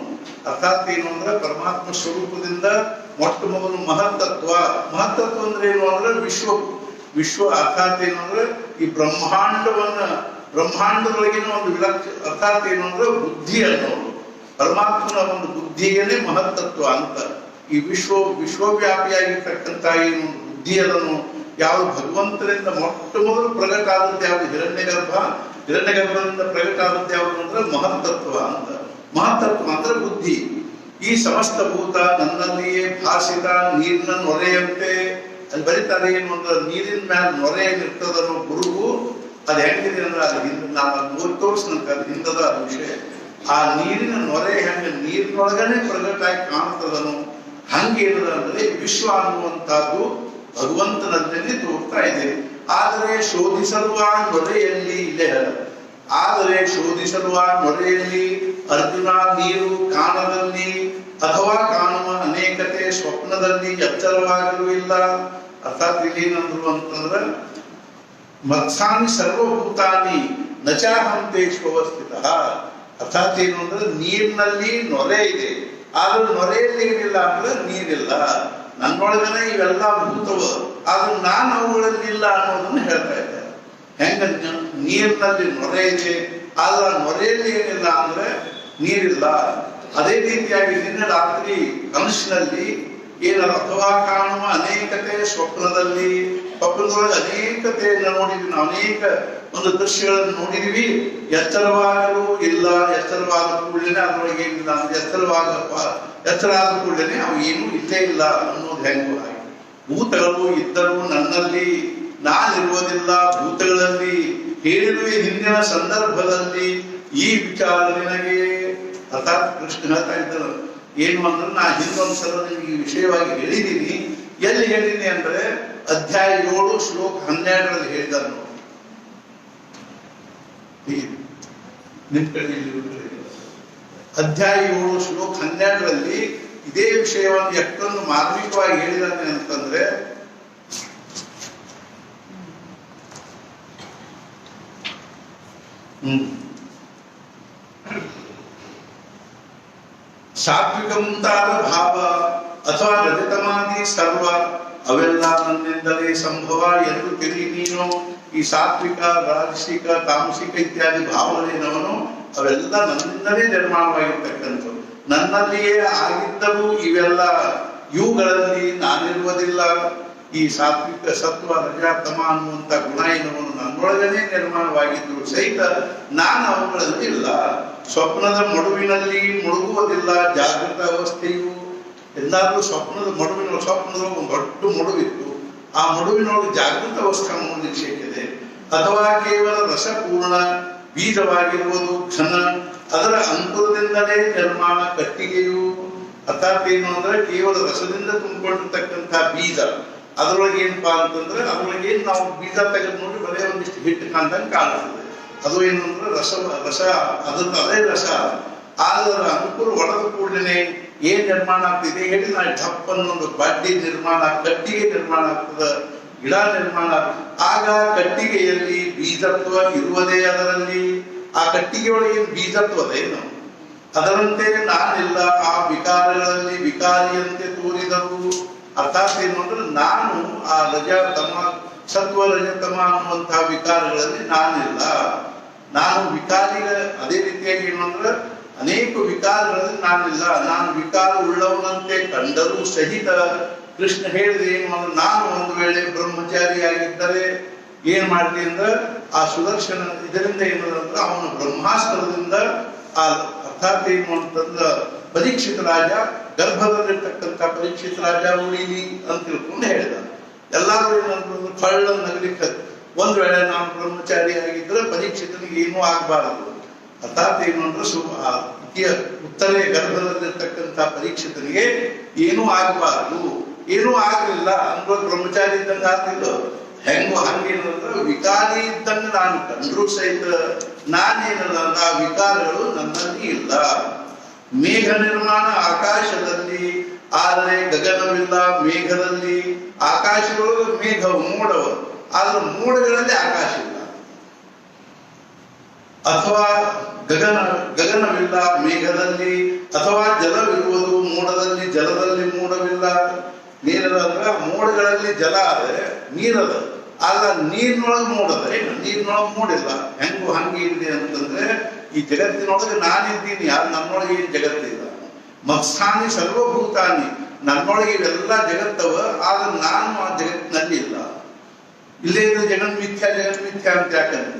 ಅರ್ಥಾತ್ ಏನು ಅಂದ್ರೆ ಪರಮಾತ್ಮ ಸ್ವರೂಪದಿಂದ ಮೊಟ್ಟ ಮೊದಲು ಮಹತ್ತತ್ವ ಅಂದ್ರೆ ಏನು ಅಂದ್ರೆ ವಿಶ್ವ ಅರ್ಥಾತ್ ಏನು ಅಂದ್ರೆ ಈ ಬ್ರಹ್ಮಾಂಡದೊಳಗಿನ ಒಂದು ಅರ್ಥಾತ್ ಏನು ಅಂದ್ರೆ ಬುದ್ಧಿ ಅನ್ನೋದು ಪರಮಾತ್ಮನ ಒಂದು ಬುದ್ಧಿಯೇ ಮಹತ್ತತ್ವ ಅಂತ. ಈ ವಿಶ್ವವ್ಯಾಪಿಯಾಗಿರ್ತಕ್ಕಂಥ ಏನು ಬುದ್ಧಿ ಅದನ್ನು ಯಾವುದು ಭಗವಂತರಿಂದ ಮೊಟ್ಟ ಮೊದಲು ಪ್ರಗಟ ಆದದ್ದು ಯಾವುದು? ಹಿರಣ್ಯಗರ್ಭದಿಂದ ಪ್ರಗಟ ಆದದ್ದು ಯಾವುದು ಅಂದ್ರೆ ಮಹತ್ತತ್ವ ಅಂತ. ಮಹತ್ತತ್ವ ಅಂದ್ರೆ ಬುದ್ಧಿ. ಈ ಸಮಸ್ತ ಭೂತ ನನ್ನಲ್ಲಿಯೇ ಭಾಸಿತ ನೀರಿನ ನೊರೆಯಂತೆ. ಅಲ್ಲಿ ಬರೀತಾರೆ ಏನು ಅಂದ್ರೆ ನೀರಿನ ಮ್ಯಾಲ ನೊರೆ ಏನಿರ್ತದನ್ನೋ ಗುರುವು ಅದು ಹೆಂಗಿದೆ ಅಂದ್ರೆ ಅದು ಹಿಂದೆ ನಾನು ತೋರಿಸ್ನಂತ ಅದು ಹಿಂದದ ವಿಷಯ. ಆ ನೀರಿನ ನೊರೆ ಹೆಂಗ ನೀರಿನೊಳಗನೆ ಪ್ರಗಟಾಗಿ ಕಾಣ್ತದನು ಹಂಗೇನದ ಅಂದ್ರೆ ವಿಶ್ವ ಅನ್ನುವಂಥದ್ದು ಭಗವಂತನಲ್ಲೇ ತೋರ್ತಾ ಇದೆ. ಆದರೆ ಶೋಧಿಸಲು ಆ ನೊರೆಯಲ್ಲಿ ಅರ್ಜುನ ನೀರು ಕಾಣದಲ್ಲಿ ಅಥವಾ ಕಾಣುವ ಅನೇಕತೆ ಸ್ವಪ್ನದಲ್ಲಿ ಎಚ್ಚರವಾಗಿರುವುದಿಲ್ಲ. ಅರ್ಥಾತ್ ಇಲ್ಲೇನಂದ್ರು ಅಂತಂದ್ರ ಮತ್ಸಾನಿ ಸರ್ವಭೂತಾನಿ ನಚಾಹಂತೇಶು ಅವಸ್ಥಿತ. ಅರ್ಥಾತ್ ಏನು ಅಂದ್ರೆ ನೀರಿನಲ್ಲಿ ನೊರೆ ಇದೆ, ಆದ್ರೆ ನೊರೆಯಲ್ಲಿ ಏನಿಲ್ಲ ಅಂದ್ರೆ ನೀರಿಲ್ಲ. ನನ್ನೊಳಗನೆ ಇವೆಲ್ಲ ಭೂತವ, ಆದ್ರೆ ನಾನು ಅವುಗಳಲ್ಲಿ ಇಲ್ಲ ಅನ್ನೋದನ್ನು ಹೇಳ್ತಾ ಇದ್ದಾರೆ. ಹೆಂಗ ನೀರಿನಲ್ಲಿ ನೊರೆ ಇದೆ, ಆದ್ರೆ ನೊರೆಯಲ್ಲಿ ಏನಿಲ್ಲ ಅಂದ್ರೆ ನೀರಿಲ್ಲ. ಅದೇ ರೀತಿಯಾಗಿ ನಿನ್ನೆ ರಾತ್ರಿ ಕನಸಿನಲ್ಲಿ ಏನಾದ್ರು ಅಥವಾ ಕಾಣುವ ಅನೇಕತೆ ಸ್ವಪ್ನದೊಳಗೆ ಅನೇಕತೆಯನ್ನು ನೋಡಿದ್ವಿ ನಾವು, ಅನೇಕ ಒಂದು ದೃಶ್ಯಗಳನ್ನು ನೋಡಿದ್ವಿ. ಎಚ್ಚರವಾಗಲು ಇಲ್ಲ, ಎಚ್ಚರವಾದ ಕೂಡಲೇ ಅದರೊಳಗೆ ಏನಿಲ್ಲ ಅಂದ್ರೆ ಎಚ್ಚರ ಆದ ಕೂಡಲೇ ಅವು ಏನೂ ಇಲ್ಲೇ ಇಲ್ಲ ಅನ್ನೋದು ಹೆಂಗು ಹಾಗೆ. ಭೂತಗಳು ಇದ್ದರೂ ನನ್ನಲ್ಲಿ ನಾನಿರುವುದಿಲ್ಲ, ಭೂತಗಳಲ್ಲಿ ಹೇಳಿರುವೆ ಹಿಂದಿನ ಸಂದರ್ಭದಲ್ಲಿ ಈ ವಿಚಾರ ನಿನಗೆ. ಅರ್ಥಾತ್ ಕೃಷ್ಣ ಹೇಳ್ತಾ ಇದ್ದರು ಏನು ಅಂದ್ರೆ ನಾ ಹಿಂದೊಂದ್ಸಲ ನಿಮ್ಗೆ ಈ ವಿಷಯವಾಗಿ ಹೇಳಿದ್ದೀನಿ. ಎಲ್ಲಿ ಹೇಳಿದ್ದೀನಿ ಅಂದ್ರೆ ಅಧ್ಯಾಯ 7 ಶ್ಲೋಕ 12ರಲ್ಲಿ ಹೇಳಿದ್ದಾರೆ ನೋಡಿ. ನಿಮ್ ಕಡೆ ಅಧ್ಯಾಯ 7 ಶ್ಲೋಕ 12ರಲ್ಲಿ ಇದೇ ವಿಷಯವನ್ನು ಎಷ್ಟೊಂದು ಮಾರ್ಮಿಕವಾಗಿ ಹೇಳಿದಾನೆ ಅಂತಂದ್ರೆ ಸಾತ್ವಿಕ ಮುಂತಾದ ಭಾವ ಅಥವಾ ರಜತಮಾದಿ ಸರ್ವ ಅವೆಲ್ಲ ನನ್ನಿಂದಲೇ ಸಂಭವ ಎಂದು ತಿಳಿ ನೀನು. ಈ ಸಾತ್ವಿಕ ರಾಜಸಿಕ ತಾಮಸಿಕ ಇತ್ಯಾದಿ ಭಾವಗಳೇನವನು ಅವೆಲ್ಲ ನನ್ನಿಂದಲೇ ನಿರ್ಮಾಣವಾಗಿರ್ತಕ್ಕಂಥವು, ನನ್ನಲ್ಲಿಯೇ ಆಗಿದ್ದವು. ಇವೆಲ್ಲ ಇವುಗಳಲ್ಲಿ ನಾನಿರುವುದಿಲ್ಲ. ಈ ಸಾತ್ವಿಕ ಸತ್ವ ರಜ ತಮ ಅನ್ನುವಂಥ ಗುಣ ಏನವನು ನನ್ನೊಳಗನೆ ನಿರ್ಮಾಣವಾಗಿದ್ದರು ಸಹಿತ ನಾನು ಅವುಗಳಲ್ಲಿ ಇಲ್ಲ. ಸ್ವಪ್ನದ ಮಡುವಿನಲ್ಲಿ ಮುಳುಗುವುದಿಲ್ಲ. ಜಾಗೃತ ಅವಸ್ಥೆಯು ಎಲ್ಲಾದ್ರೂ ಸ್ವಪ್ನದ ಒಂದು ದೊಡ್ಡ ಮಡುವಿತ್ತು, ಆ ಮಡುವಿನೊಳಗೆ ಜಾಗೃತ ಅವಸ್ಥೆ ನಿರೀಕ್ಷೆಯಿದೆ. ಅಥವಾ ಕೇವಲ ರಸಪೂರ್ಣ ಬೀಜವಾಗಿರುವುದು ಘನ, ಅದರ ಅಂಕುರದಿಂದಲೇ ನಿರ್ಮಾಣ ಕಟ್ಟಿಗೆಯು. ಅರ್ಥಾತ್ ಏನು ಅಂದ್ರೆ ಕೇವಲ ರಸದಿಂದ ತುಂಬಿಕೊಂಡಿರ್ತಕ್ಕಂಥ ಬೀಜ, ಅದರೊಳಗೆ ಏನಪ್ಪಾ ಅಂತಂದ್ರೆ ಅದರೊಳಗೆ ನಾವು ಬೀಜ ತೆಗೆದು ನೋಡಿ ಬರೀ ಒಂದಿಷ್ಟು ಹಿಟ್ಟು ಕಾಣ್ದಂಗೆ ಕಾಣಿಸ್ತದೆ. ಅದು ಏನು ಅಂದ್ರೆ ರಸ ಅದೇ ರಸ. ಅದರ ಅಂಕುರ ಒಡೆದ ಕೂಡಲೇ ಏನ್ ನಿರ್ಮಾಣ ಆಗ್ತಿದೆ ಹೇಳಿ, ನಾ ಢಪ್ಪನ್ನೊಂದು ಬಡ್ಡಿ ನಿರ್ಮಾಣ, ಕಟ್ಟಿಗೆ ನಿರ್ಮಾಣ ಆಗ್ತದ, ಗಿಡ ನಿರ್ಮಾಣ. ಆಗ ಕಟ್ಟಿಗೆಯಲ್ಲಿ ಬೀಜತ್ವ ಇರುವುದೇ ಅದರಲ್ಲಿ. ಆ ಕಟ್ಟಿಗೆ ಒಳಗೆ ಬೀಜತ್ವದೇನು? ಅದರಂತೆ ನಾನಿಲ್ಲ. ಆ ವಿಕಾರಗಳಲ್ಲಿ ವಿಕಾರಿಯಂತೆ ತೋರಿದರು. ಅರ್ಥಾತ್ ಏನು ಅಂದ್ರೆ ನಾನು ಆ ರಜತಮ ಸತ್ವ ರಜತಮ ಅನ್ನುವಂತಹ ವಿಕಾರಗಳಲ್ಲಿ ನಾನಿಲ್ಲ. ನಾನು ವಿಕಾರಿ. ಅದೇ ರೀತಿಯಾಗಿ ಏನು ಅಂದ್ರೆ ಅನೇಕ ವಿಕಾರಗಳಲ್ಲಿ ನಾನಿಲ್ಲ, ನಾನು ವಿಕಾರ ಉಳ್ಳವನಂತೆ ಕಂಡರೂ ಸಹಿತ ಕೃಷ್ಣ ಹೇಳಿದ ಏನು ಅಂದ್ರೆ ನಾನು ಒಂದು ವೇಳೆ ಬ್ರಹ್ಮಚಾರಿಯಾಗಿದ್ದರೆ ಏನ್ ಮಾಡ್ತೀನಿ ಅಂದ್ರೆ ಆ ಸುದರ್ಶನ ಇದರಿಂದ ಏನಂದ್ರೆ ಅವನು ಬ್ರಹ್ಮಾಸ್ತ್ರದಿಂದ ಆ ಅರ್ಥಾತ್ ಏನು ಅಂತಂದ್ರ ಪರೀಕ್ಷಿತ ರಾಜ ಗರ್ಭದಲ್ಲಿರ್ತಕ್ಕಂಥ ಪರೀಕ್ಷಿತ ರಾಜ ಉಳಿಲಿ ಅಂತ ತಿಳ್ಕೊಂಡು ಹೇಳಿದ. ಎಲ್ಲಾರು ಏನಂತಂದ್ರೆ ಫಳ್ಳ ನಗಲಿಕ್ಕೆ ಒಂದ್ ವೇಳೆ ನಾನು ಬ್ರಹ್ಮಚಾರಿ ಆಗಿದ್ರೆ ಪರೀಕ್ಷಿತನಿಗೆ ಏನೂ ಆಗ್ಬಾರದು. ಅರ್ಥಾತ್ ಏನು ಅಂದ್ರೆ ಉತ್ತರೆ ಗರ್ಭದಲ್ಲಿರ್ತಕ್ಕಂಥ ಪರೀಕ್ಷಿತನಿಗೆ ಏನೂ ಆಗಬಾರದು. ಏನೂ ಆಗಲಿಲ್ಲ ಅಂದ್ರೆ ಬ್ರಹ್ಮಚಾರಿ ಇದ್ದಂಗೆ ಆಗ್ತಿಲ್ಲ. ಹೆಂಗೋ ಹಂಗೇನಂದ್ರೆ ವಿಕಾರಿ ಇದ್ದಂಗೆ ನಾನು ಕಂಡ್ರೂ ಸಹಿತ ನಾನೇನಲ್ಲ, ಆ ವಿಕಾರಗಳು ನನ್ನಲ್ಲಿ ಇಲ್ಲ. ಮೇಘ ನಿರ್ಮಾಣ ಆಕಾಶದಲ್ಲಿ, ಆದರೆ ಗಗನವಿಲ್ಲ ಮೇಘದಲ್ಲಿ. ಆಕಾಶಗಳು ಮೇಘ ಮೋಡವ, ಆದ್ರೆ ಮೋಡಗಳಲ್ಲಿ ಆಕಾಶ ಇಲ್ಲ. ಅಥವಾ ಗಗನವಿಲ್ಲ ಮೇಘದಲ್ಲಿ, ಅಥವಾ ಜಲವಿರುವುದು ಮೋಡದಲ್ಲಿ, ಜಲದಲ್ಲಿ ಮೋಡವಿಲ್ಲ. ನೀರದ ಅಂದ್ರ ಮೋಡಗಳಲ್ಲಿ ಜಲ ಆದರೆ ನೀರದ, ಆಗ ನೀರಿನೊಳಗೆ ಮೋಡದ, ಏನು ನೀರಿನೊಳಗೆ ಮೋಡಿಲ್ಲ. ಹೆಂಗು ಹಂಗೆ ಇದೆ ಅಂತಂದ್ರೆ ಈ ಜಗತ್ತಿನೊಳಗೆ ನಾನಿದ್ದೀನಿ, ಯಾರು ನನ್ನೊಳಗೆ ಏನು ಜಗತ್ತಿಲ್ಲ. ಮತ್ಸಾನಿ ಸರ್ವಭೂತಾನಿ, ನನ್ನೊಳಗೆ ಇವೆಲ್ಲ ಜಗತ್ತವ, ಆದ್ರೆ ನಾನು ಆ ಜಗತ್ತಿನಲ್ಲಿ ಇಲ್ಲ. ಇಲ್ಲೇ ಇದು ಜಗನ್ಮಿಥ್ಯ ಜಗನ್ಮಿಥ್ಯ ಅಂತ ಯಾಕಂದ್ರೆ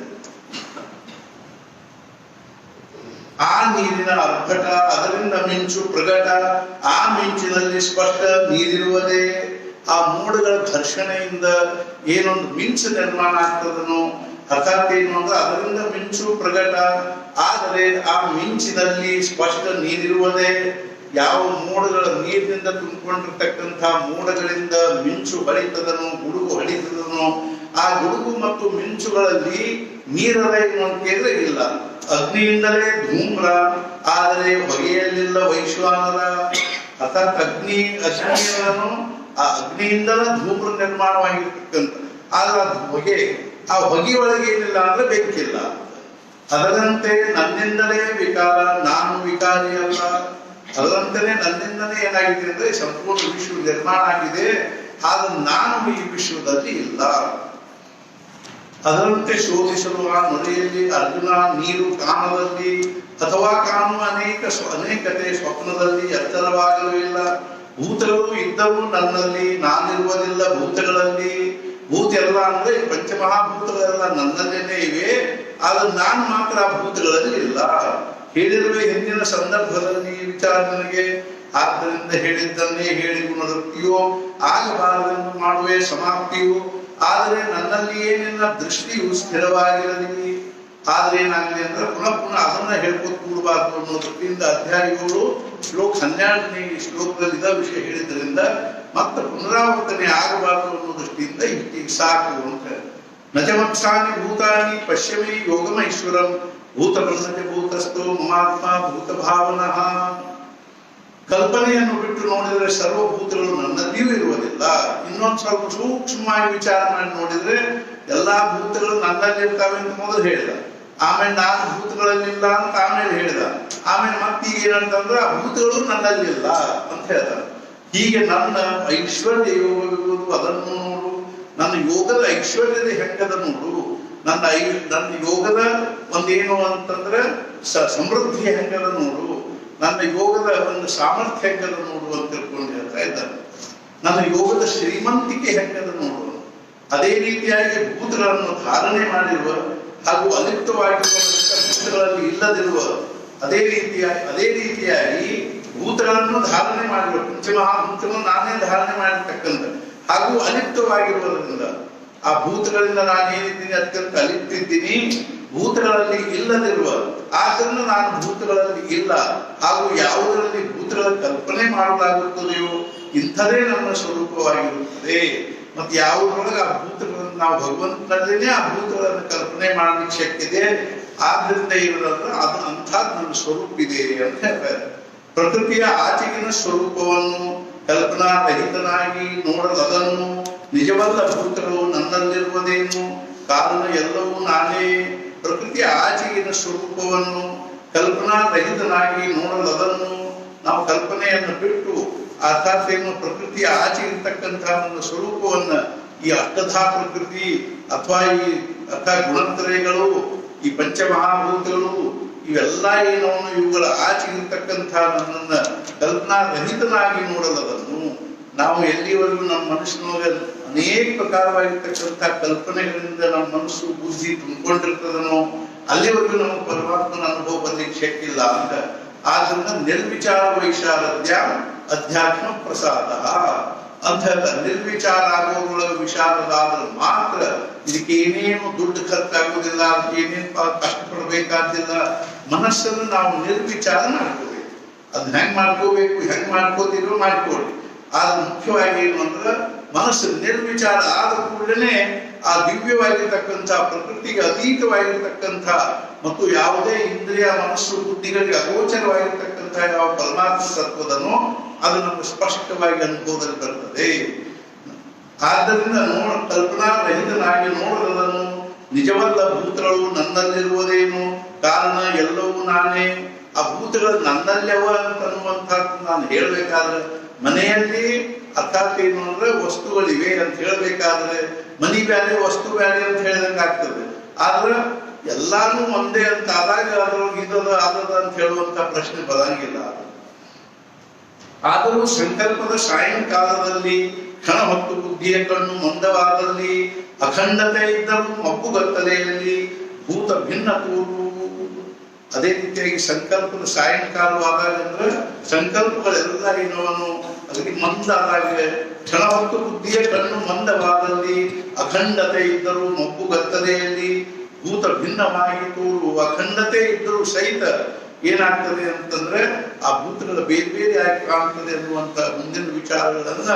ಆ ನೀರಿನ ಅರ್ಭಟ, ಅದರಿಂದ ಮಿಂಚು ಪ್ರಗಟ, ಆ ಮಿಂಚಿನಲ್ಲಿ ಸ್ಪಷ್ಟ ನೀರಿರುವುದೇ. ಆ ಮೋಡಗಳ ಘರ್ಷಣೆಯಿಂದ ಏನೊಂದು ಮಿಂಚು ನಿರ್ಮಾಣ ಆಗ್ತದನೋ, ಅರ್ಥಾತ್ ಏನು ಅಂದ್ರೆ ಅದರಿಂದ ಮಿಂಚು ಪ್ರಗಟ, ಆದರೆ ಆ ಮಿಂಚಿನಲ್ಲಿ ಸ್ಪಷ್ಟ ನೀರಿರುವುದೇ. ಯಾವ ಮೋಡಗಳ ನೀರಿನಿಂದ ತುಂಬಿಕೊಂಡಿರ್ತಕ್ಕಂಥ ಮೋಡಗಳಿಂದ ಮಿಂಚು ಹೊಳಿತದನೋ, ಗುಡುಗು ಹೊಳಿತದನೋ, ಆ ಗುಡುಗು ಮತ್ತು ಮಿಂಚುಗಳಲ್ಲಿ ನೀರದ ಏನು ಅಂತ ಕೇಳಿದ್ರೆ ಇಲ್ಲ. ಅಗ್ನಿಯಿಂದಲೇ ಧೂಮ್ರ, ಆದರೆ ಹೊಗೆಯಲ್ಲಿಲ್ಲ ವೈಶ್ವಾನರ. ಅರ್ಥಾತ್ ಅಗ್ನಿಯನ್ನು ಆ ಅಗ್ನಿಯಿಂದಲೇ ಧೂಮ್ರ ನಿರ್ಮಾಣವಾಗಿರ್ತಕ್ಕಂಥ, ಆದ್ರೆ ಅದು ಹೊಗೆ, ಆ ಹೊಗೆಯೊಳಗೆ ಏನಿಲ್ಲ ಅಂದ್ರೆ ಬೆಂಕಿಲ್ಲ. ಅದರಂತೆ ನನ್ನಿಂದಲೇ ವಿಕಾರ, ನಾನು ವಿಕಾರಿ ಅಲ್ಲ. ಅದರಂತೆಯೇ ನನ್ನಿಂದಲೇ ಏನಾಗಿದೆ ಅಂದ್ರೆ ಸಂಪೂರ್ಣ ವಿಶ್ವ ನಿರ್ಮಾಣ ಆಗಿದೆ, ಆದ್ರೆ ನಾನು ಈ ವಿಶ್ವದಲ್ಲಿ ಇಲ್ಲ. ಅದರಂತೆ ಶೋಧಿಸಲು ಆ ನೊರೆಯಲ್ಲಿ ಅರ್ಜುನ ನೀರು ಕಾಣದಲ್ಲಿ, ಅಥವಾ ಕಾಣುವ ಅನೇಕತೆ ಸ್ವಪ್ನದಲ್ಲಿ ಎತ್ತರವಾಗಲೂ ಇಲ್ಲ. ಭೂತಗಳು ಇದ್ದವು ನನ್ನಲ್ಲಿ, ನಾನಿರುವುದಿಲ್ಲ ಭೂತಗಳಲ್ಲಿ. ಭೂತ ಎಲ್ಲ ಅಂದ್ರೆ ಪಂಚಮಹಾಭೂತಗಳೆಲ್ಲ ನನ್ನಲ್ಲೇನೆ ಇವೆ, ಆದ್ರೆ ನಾನು ಮಾತ್ರ ಆ ಭೂತಗಳಲ್ಲಿ ಇಲ್ಲ. ಹೇಳಿರುವೆ ಹಿಂದಿನ ಸಂದರ್ಭದಲ್ಲಿ ವಿಚಾರ ನನಗೆ, ಆದ್ದರಿಂದ ಹೇಳಿದ್ದನ್ನೇ ಹೇಳಿ ಪುನರುಕ್ತಿಯೋ ಆಗಬಾರದೆಂದು ಮಾಡುವೆ ಸಮಾಪ್ತಿಯು. ಆದರೆ ನನ್ನಲ್ಲಿ ಏನಿಲ್ಲ ದೃಷ್ಟಿಯು ಸ್ಥಿರವಾಗಿರಲಿ. ಆದ್ರೆ ಏನಾಗಲಿ ಅಂದ್ರೆ ಪುನಃ ಅದನ್ನ ಹೇಳ್ಕೊತ ಕೂಡಬಾರ್ದು ಅನ್ನೋ ದೃಷ್ಟಿಯಿಂದ ಅಧ್ಯಾಯಿಗಳು ಶ್ಲೋಕ 12ನೇ ಶ್ಲೋಕದಲ್ಲಿ ಇದ ವಿಷಯ ಹೇಳಿದ್ರಿಂದ ಮತ್ತೆ ಪುನರಾವರ್ತನೆ ಆಗಬಾರದು ಅನ್ನೋ ದೃಷ್ಟಿಯಿಂದ ಈಗ ಸಾಕು ಅಂತ. ನಜಮತ್ಸಾನಿ ಭೂತಾನಿ ಪಶ್ಯಮಿ ಯೋಗಮೈಶ್ವರಂ, ಭೂತ ಬ್ರಹ್ಮತೆ ಭೂತಸ್ಥೋ ಮಮಾತ್ಮ ಭೂತ ಭಾವನಃ. ಕಲ್ಪನೆಯನ್ನು ಬಿಟ್ಟು ನೋಡಿದರೆ ಸರ್ವಭೂತಗಳು ನನ್ನಲ್ಲಿಯೂ ಇರುವುದಿಲ್ಲ. ಇನ್ನೊಂದು ಸ್ವಲ್ಪ ಸೂಕ್ಷ್ಮವಾಗಿ ವಿಚಾರ ಮಾಡಿ ನೋಡಿದ್ರೆ ಎಲ್ಲಾ ಭೂತಗಳು ನನ್ನಲ್ಲಿ ಇರ್ತಾವೆ ಅಂತ ಮೊದಲು ಹೇಳಿದ, ಆಮೇಲೆ ನಾನು ಭೂತಗಳಲ್ಲಿಲ್ಲ ಅಂತ ಆಮೇಲೆ ಹೇಳಿದ, ಆಮೇಲೆ ಮತ್ತೀಗ ಏನಂತಂದ್ರೆ ಆ ಭೂತಗಳು ನನ್ನಲ್ಲಿಲ್ಲ ಅಂತ ಹೇಳ್ದ. ಹೀಗೆ ನನ್ನ ಐಶ್ವರ್ಯ ಯೋಗವಿರುವುದು ಅದನ್ನು ನೋಡು, ನನ್ನ ಯೋಗದ ಐಶ್ವರ್ಯದ ಹೆಂಗದ ನೋಡು, ನನ್ನ ಯೋಗದ ಒಂದೇನು ಅಂತಂದ್ರೆ ಸಮೃದ್ಧಿ ಹೆಂಗದ ನೋಡು, ನನ್ನ ಯೋಗದ ಒಂದು ಸಾಮರ್ಥ್ಯ ಹೆಂಗದ ನೋಡು ಅಂತ ತಿಳ್ಕೊಂಡು ಹೇಳ್ತಾ ಇದ್ದಾನೆ. ನನ್ನ ಯೋಗದ ಶ್ರೀಮಂತಿಕೆ ಹೆಂಗದ ನೋಡು. ಅದೇ ರೀತಿಯಾಗಿ ಭೂತಗಳನ್ನು ಧಾರಣೆ ಮಾಡಿರುವ ಹಾಗೂ ಅಲಿಪ್ತವಾಗಿರುವ ಭೂತಗಳಲ್ಲಿ ಇಲ್ಲದಿರುವ ಅದೇ ರೀತಿಯಾಗಿ ಭೂತಗಳನ್ನು ಧಾರಣೆ ಮಾಡಿರುವ ಪಂಚಮಹಾಭೂತಗಳನ್ನು ನಾನೇ ಧಾರಣೆ ಮಾಡಿರ್ತಕ್ಕಂಥ ಹಾಗೂ ಅಲಿಪ್ತವಾಗಿರುವುದರಿಂದ ಆ ಭೂತಗಳಿಂದ ನಾನೇನಿದ್ದೀನಿ ಅತ್ಯಂತ ಅಲಿಪ್ತಿದ್ದೀನಿ. ಭೂತಗಳಲ್ಲಿ ಇಲ್ಲದಿರುವ ಆದ್ದರಿಂದ ನಾನು ಭೂತಗಳಲ್ಲಿ ಇಲ್ಲ, ಹಾಗೂ ಯಾವುದರಲ್ಲಿ ಭೂತಗಳ ಕಲ್ಪನೆ ಮಾಡಲಾಗುತ್ತದೆಯೋ ಇಂಥದೇ ನನ್ನ ಸ್ವರೂಪವಾಗಿರುತ್ತದೆ. ಮತ್ತೆ ಯಾವುದ್ರೊಳಗೆ ಆ ಭೂತಗಳನ್ನು ನಾವು ಭಗವಂತನಲ್ಲೇನೆ ಆ ಭೂತಗಳನ್ನು ಕಲ್ಪನೆ ಮಾಡಲಿಕ್ಕೆ ಶಕ್ಯ ಇದೆ. ಆದ್ರಿಂದ ಇರೋದಂದ್ರೆ ಅದು ಅಂಥದ್ದು ನನ್ನ ಸ್ವರೂಪ ಇದೆ ಅಂತ ಹೇಳ್ತಾರೆ. ಪ್ರಕೃತಿಯ ಆಚೆಗಿನ ಸ್ವರೂಪವನ್ನು ಕಲ್ಪನಾ ರಹಿತನಾಗಿ ನೋಡಲದನ್ನು ನಿಜವಲ್ಲ ಭೂತಗಳು ನನ್ನಲ್ಲಿರುವುದೇನು, ಕಾರಣ ಎಲ್ಲವೂ ನಾನೇ. ಪ್ರಕೃತಿಯ ಆಚೆಗಿನ ಸ್ವರೂಪವನ್ನು ಕಲ್ಪನಾ ರಹಿತನಾಗಿ ನೋಡಲದನ್ನು ನಾವು ಕಲ್ಪನೆಯನ್ನು ಬಿಟ್ಟು ಅರ್ಥಾತ್ ಏನು ಪ್ರಕೃತಿಯ ಆಚೆ ಇರ್ತಕ್ಕಂತಹ ನನ್ನ ಸ್ವರೂಪವನ್ನ ಈ ಅಷ್ಟಧಾ ಪ್ರಕೃತಿ ಅಥವಾ ಈ ಅರ್ಥ ಗುಣತ್ರಯಗಳು ಈ ಪಂಚಮಹಾಭೂತಗಳು ಇವೆಲ್ಲ ಏನವನು ಇವುಗಳ ಆಚೆ ಇರತಕ್ಕಂಥ ನನ್ನನ್ನು ಕಲ್ಪನಾ ರಹಿತನಾಗಿ ನೋಡಲದನ್ನು ನಾವು ಎಲ್ಲಿವರೆಗೂ ನಮ್ಮ ಮನಸ್ಸಿನೊಳಗೆ ಅನೇಕ ಪ್ರಕಾರವಾಗಿರ್ತಕ್ಕಂಥ ಕಲ್ಪನೆಗಳಿಂದ ನಮ್ಮ ಮನಸ್ಸು ಬುದ್ಧಿ ತುಂಬಿಕೊಂಡಿರ್ತದನೋ ಅಲ್ಲಿವರೆಗೂ ನಮ್ಮ ಪರಮಾತ್ಮನ ಅನುಭವ ಬರ್ಲಿಕ್ಕೆ ಶಕ್ತಿ ಇಲ್ಲ ಅಂತ. ಆದ್ರಿಂದ ನಿರ್ವಿಚಾರ ವೈಶಾರದ್ಯ ಅಧ್ಯಾತ್ಮ ಪ್ರಸಾದ ಅಂತ ನಿರ್ವಿಚಾರ ಆಗೋದ್ರೊಳಗೆ ವಿಚಾರದಾದ್ರೆ ಮಾತ್ರ ಇದಕ್ಕೆ ಏನೇನು ದುಡ್ಡು ಖರ್ಚಾಗೋದಿಲ್ಲ, ಏನೇನು ಕಷ್ಟಪಡಬೇಕಾದಿಲ್ಲ. ಮನಸ್ಸನ್ನು ನಾವು ನಿರ್ವಿಚಾರ ಮಾಡ್ಕೋಬೇಕು. ಅದನ್ನ ಹೆಂಗ್ ಮಾಡ್ಕೋಬೇಕು, ಹೆಂಗ್ ಮಾಡ್ಕೋತಿರೋ ಮಾಡ್ಕೊಳ್ಳಿ. ಆದ್ರೆ ಮುಖ್ಯವಾಗಿ ಏನು ಅಂದ್ರೆ ಮನಸ್ಸು ನಿರ್ವಿಚಾರ ಆದ ಕೂಡಲೇ ಆ ದಿವ್ಯವಾಗಿರ್ತಕ್ಕಂಥ ಪ್ರಕೃತಿಗೆ ಅತೀತವಾಗಿರ್ತಕ್ಕಂಥ ಮತ್ತು ಯಾವುದೇ ಇಂದ್ರಿಯ ಮನಸ್ಸು ಬುದ್ಧಿಗಳಿಗೆ ಅಗೋಚರವಾಗಿರ್ತಕ್ಕಂಥ ಯಾವ ಪರಮಾತ್ಮ ತತ್ವದನೋ ಅದು ನಮಗೆ ಸ್ಪಷ್ಟವಾಗಿ ಅನುಭವದಲ್ಲಿ ಬರ್ತದೆ. ಆದ್ದರಿಂದ ಕಲ್ಪನಾ ರಹಿತನಾಗಿ ನೋಡದನ್ನು ನಿಜವಲ್ಲ ಭೂತಗಳು ನನ್ನಲ್ಲಿರುವುದೇನು ಕಾರಣ ಎಲ್ಲವೂ ನಾನೇ. ಆ ಭೂತಗಳು ನನ್ನಲ್ಲವ ಅಂತನ್ನುವಂಥದ್ದು ನಾನು ಹೇಳ್ಬೇಕಾದ್ರೆ ಮನೆಯಲ್ಲಿ ಅರ್ಥಾತ್ ಏನು ಅಂದ್ರೆ ವಸ್ತುಗಳಿವೆ ಅಂತ ಹೇಳ್ಬೇಕಾದ್ರೆ ಮನಿ ಬ್ಯಾರೆ ವಸ್ತು ಬ್ಯಾರೆ ಅಂತ ಹೇಳಿದಂಗೆ ಆಗ್ತದೆ. ಆದ್ರೆ ಎಲ್ಲಾನು ಒಂದೇ ಅಂತ ಆದಾಗ ಅದ್ರೊಳಗೆ ಇದದ ಆದದ ಅಂತ ಹೇಳುವಂತ ಪ್ರಶ್ನೆ ಬರಂಗಿಲ್ಲ. ಆದರೂ ಸಂಕಲ್ಪದ ಸಾಯಂಕಾಲದಲ್ಲಿ ಕ್ಷಣ ಹೊತ್ತು ಬುದ್ಧಿಯ ಕಣ್ಣು ಮಂದವಾದಲ್ಲಿ ಅಖಂಡತೆ ಇದ್ದರೂ ಮಬ್ಬುಗತ್ತಲೆಯಲ್ಲಿ ಭೂತ ಭಿನ್ನ ತೂರು. ಅದೇ ರೀತಿಯಾಗಿ ಸಂಕಲ್ಪದ ಸಾಯಂಕಾಲವಾದಾಗ ಅಂದ್ರೆ ಸಂಕಲ್ಪಗಳೆಲ್ಲ ಏನೋನು ಅದಕ್ಕೆ ಮಂದಾದಾಗ ಕ್ಷಣ ಹೊತ್ತು ಬುದ್ಧಿಯ ಕಣ್ಣು ಮಂದವಾದಲ್ಲಿ ಅಖಂಡತೆ ಇದ್ದರೂ ಮಬ್ಬುಗತ್ತಲೆಯಲ್ಲಿ ಭೂತ ಭಿನ್ನವಾಗಿ ತೋರು. ಅಖಂಡತೆ ಇದ್ದರೂ ಸಹಿತ ಏನಾಗ್ತದೆ ಅಂತಂದ್ರೆ ಆ ಭೂತಗಳ ಬೇರೆ ಬೇರೆ ಆಗಿ ಕಾಣ್ತದೆ ಅನ್ನುವಂತ ಮುಂದಿನ ವಿಚಾರಗಳನ್ನ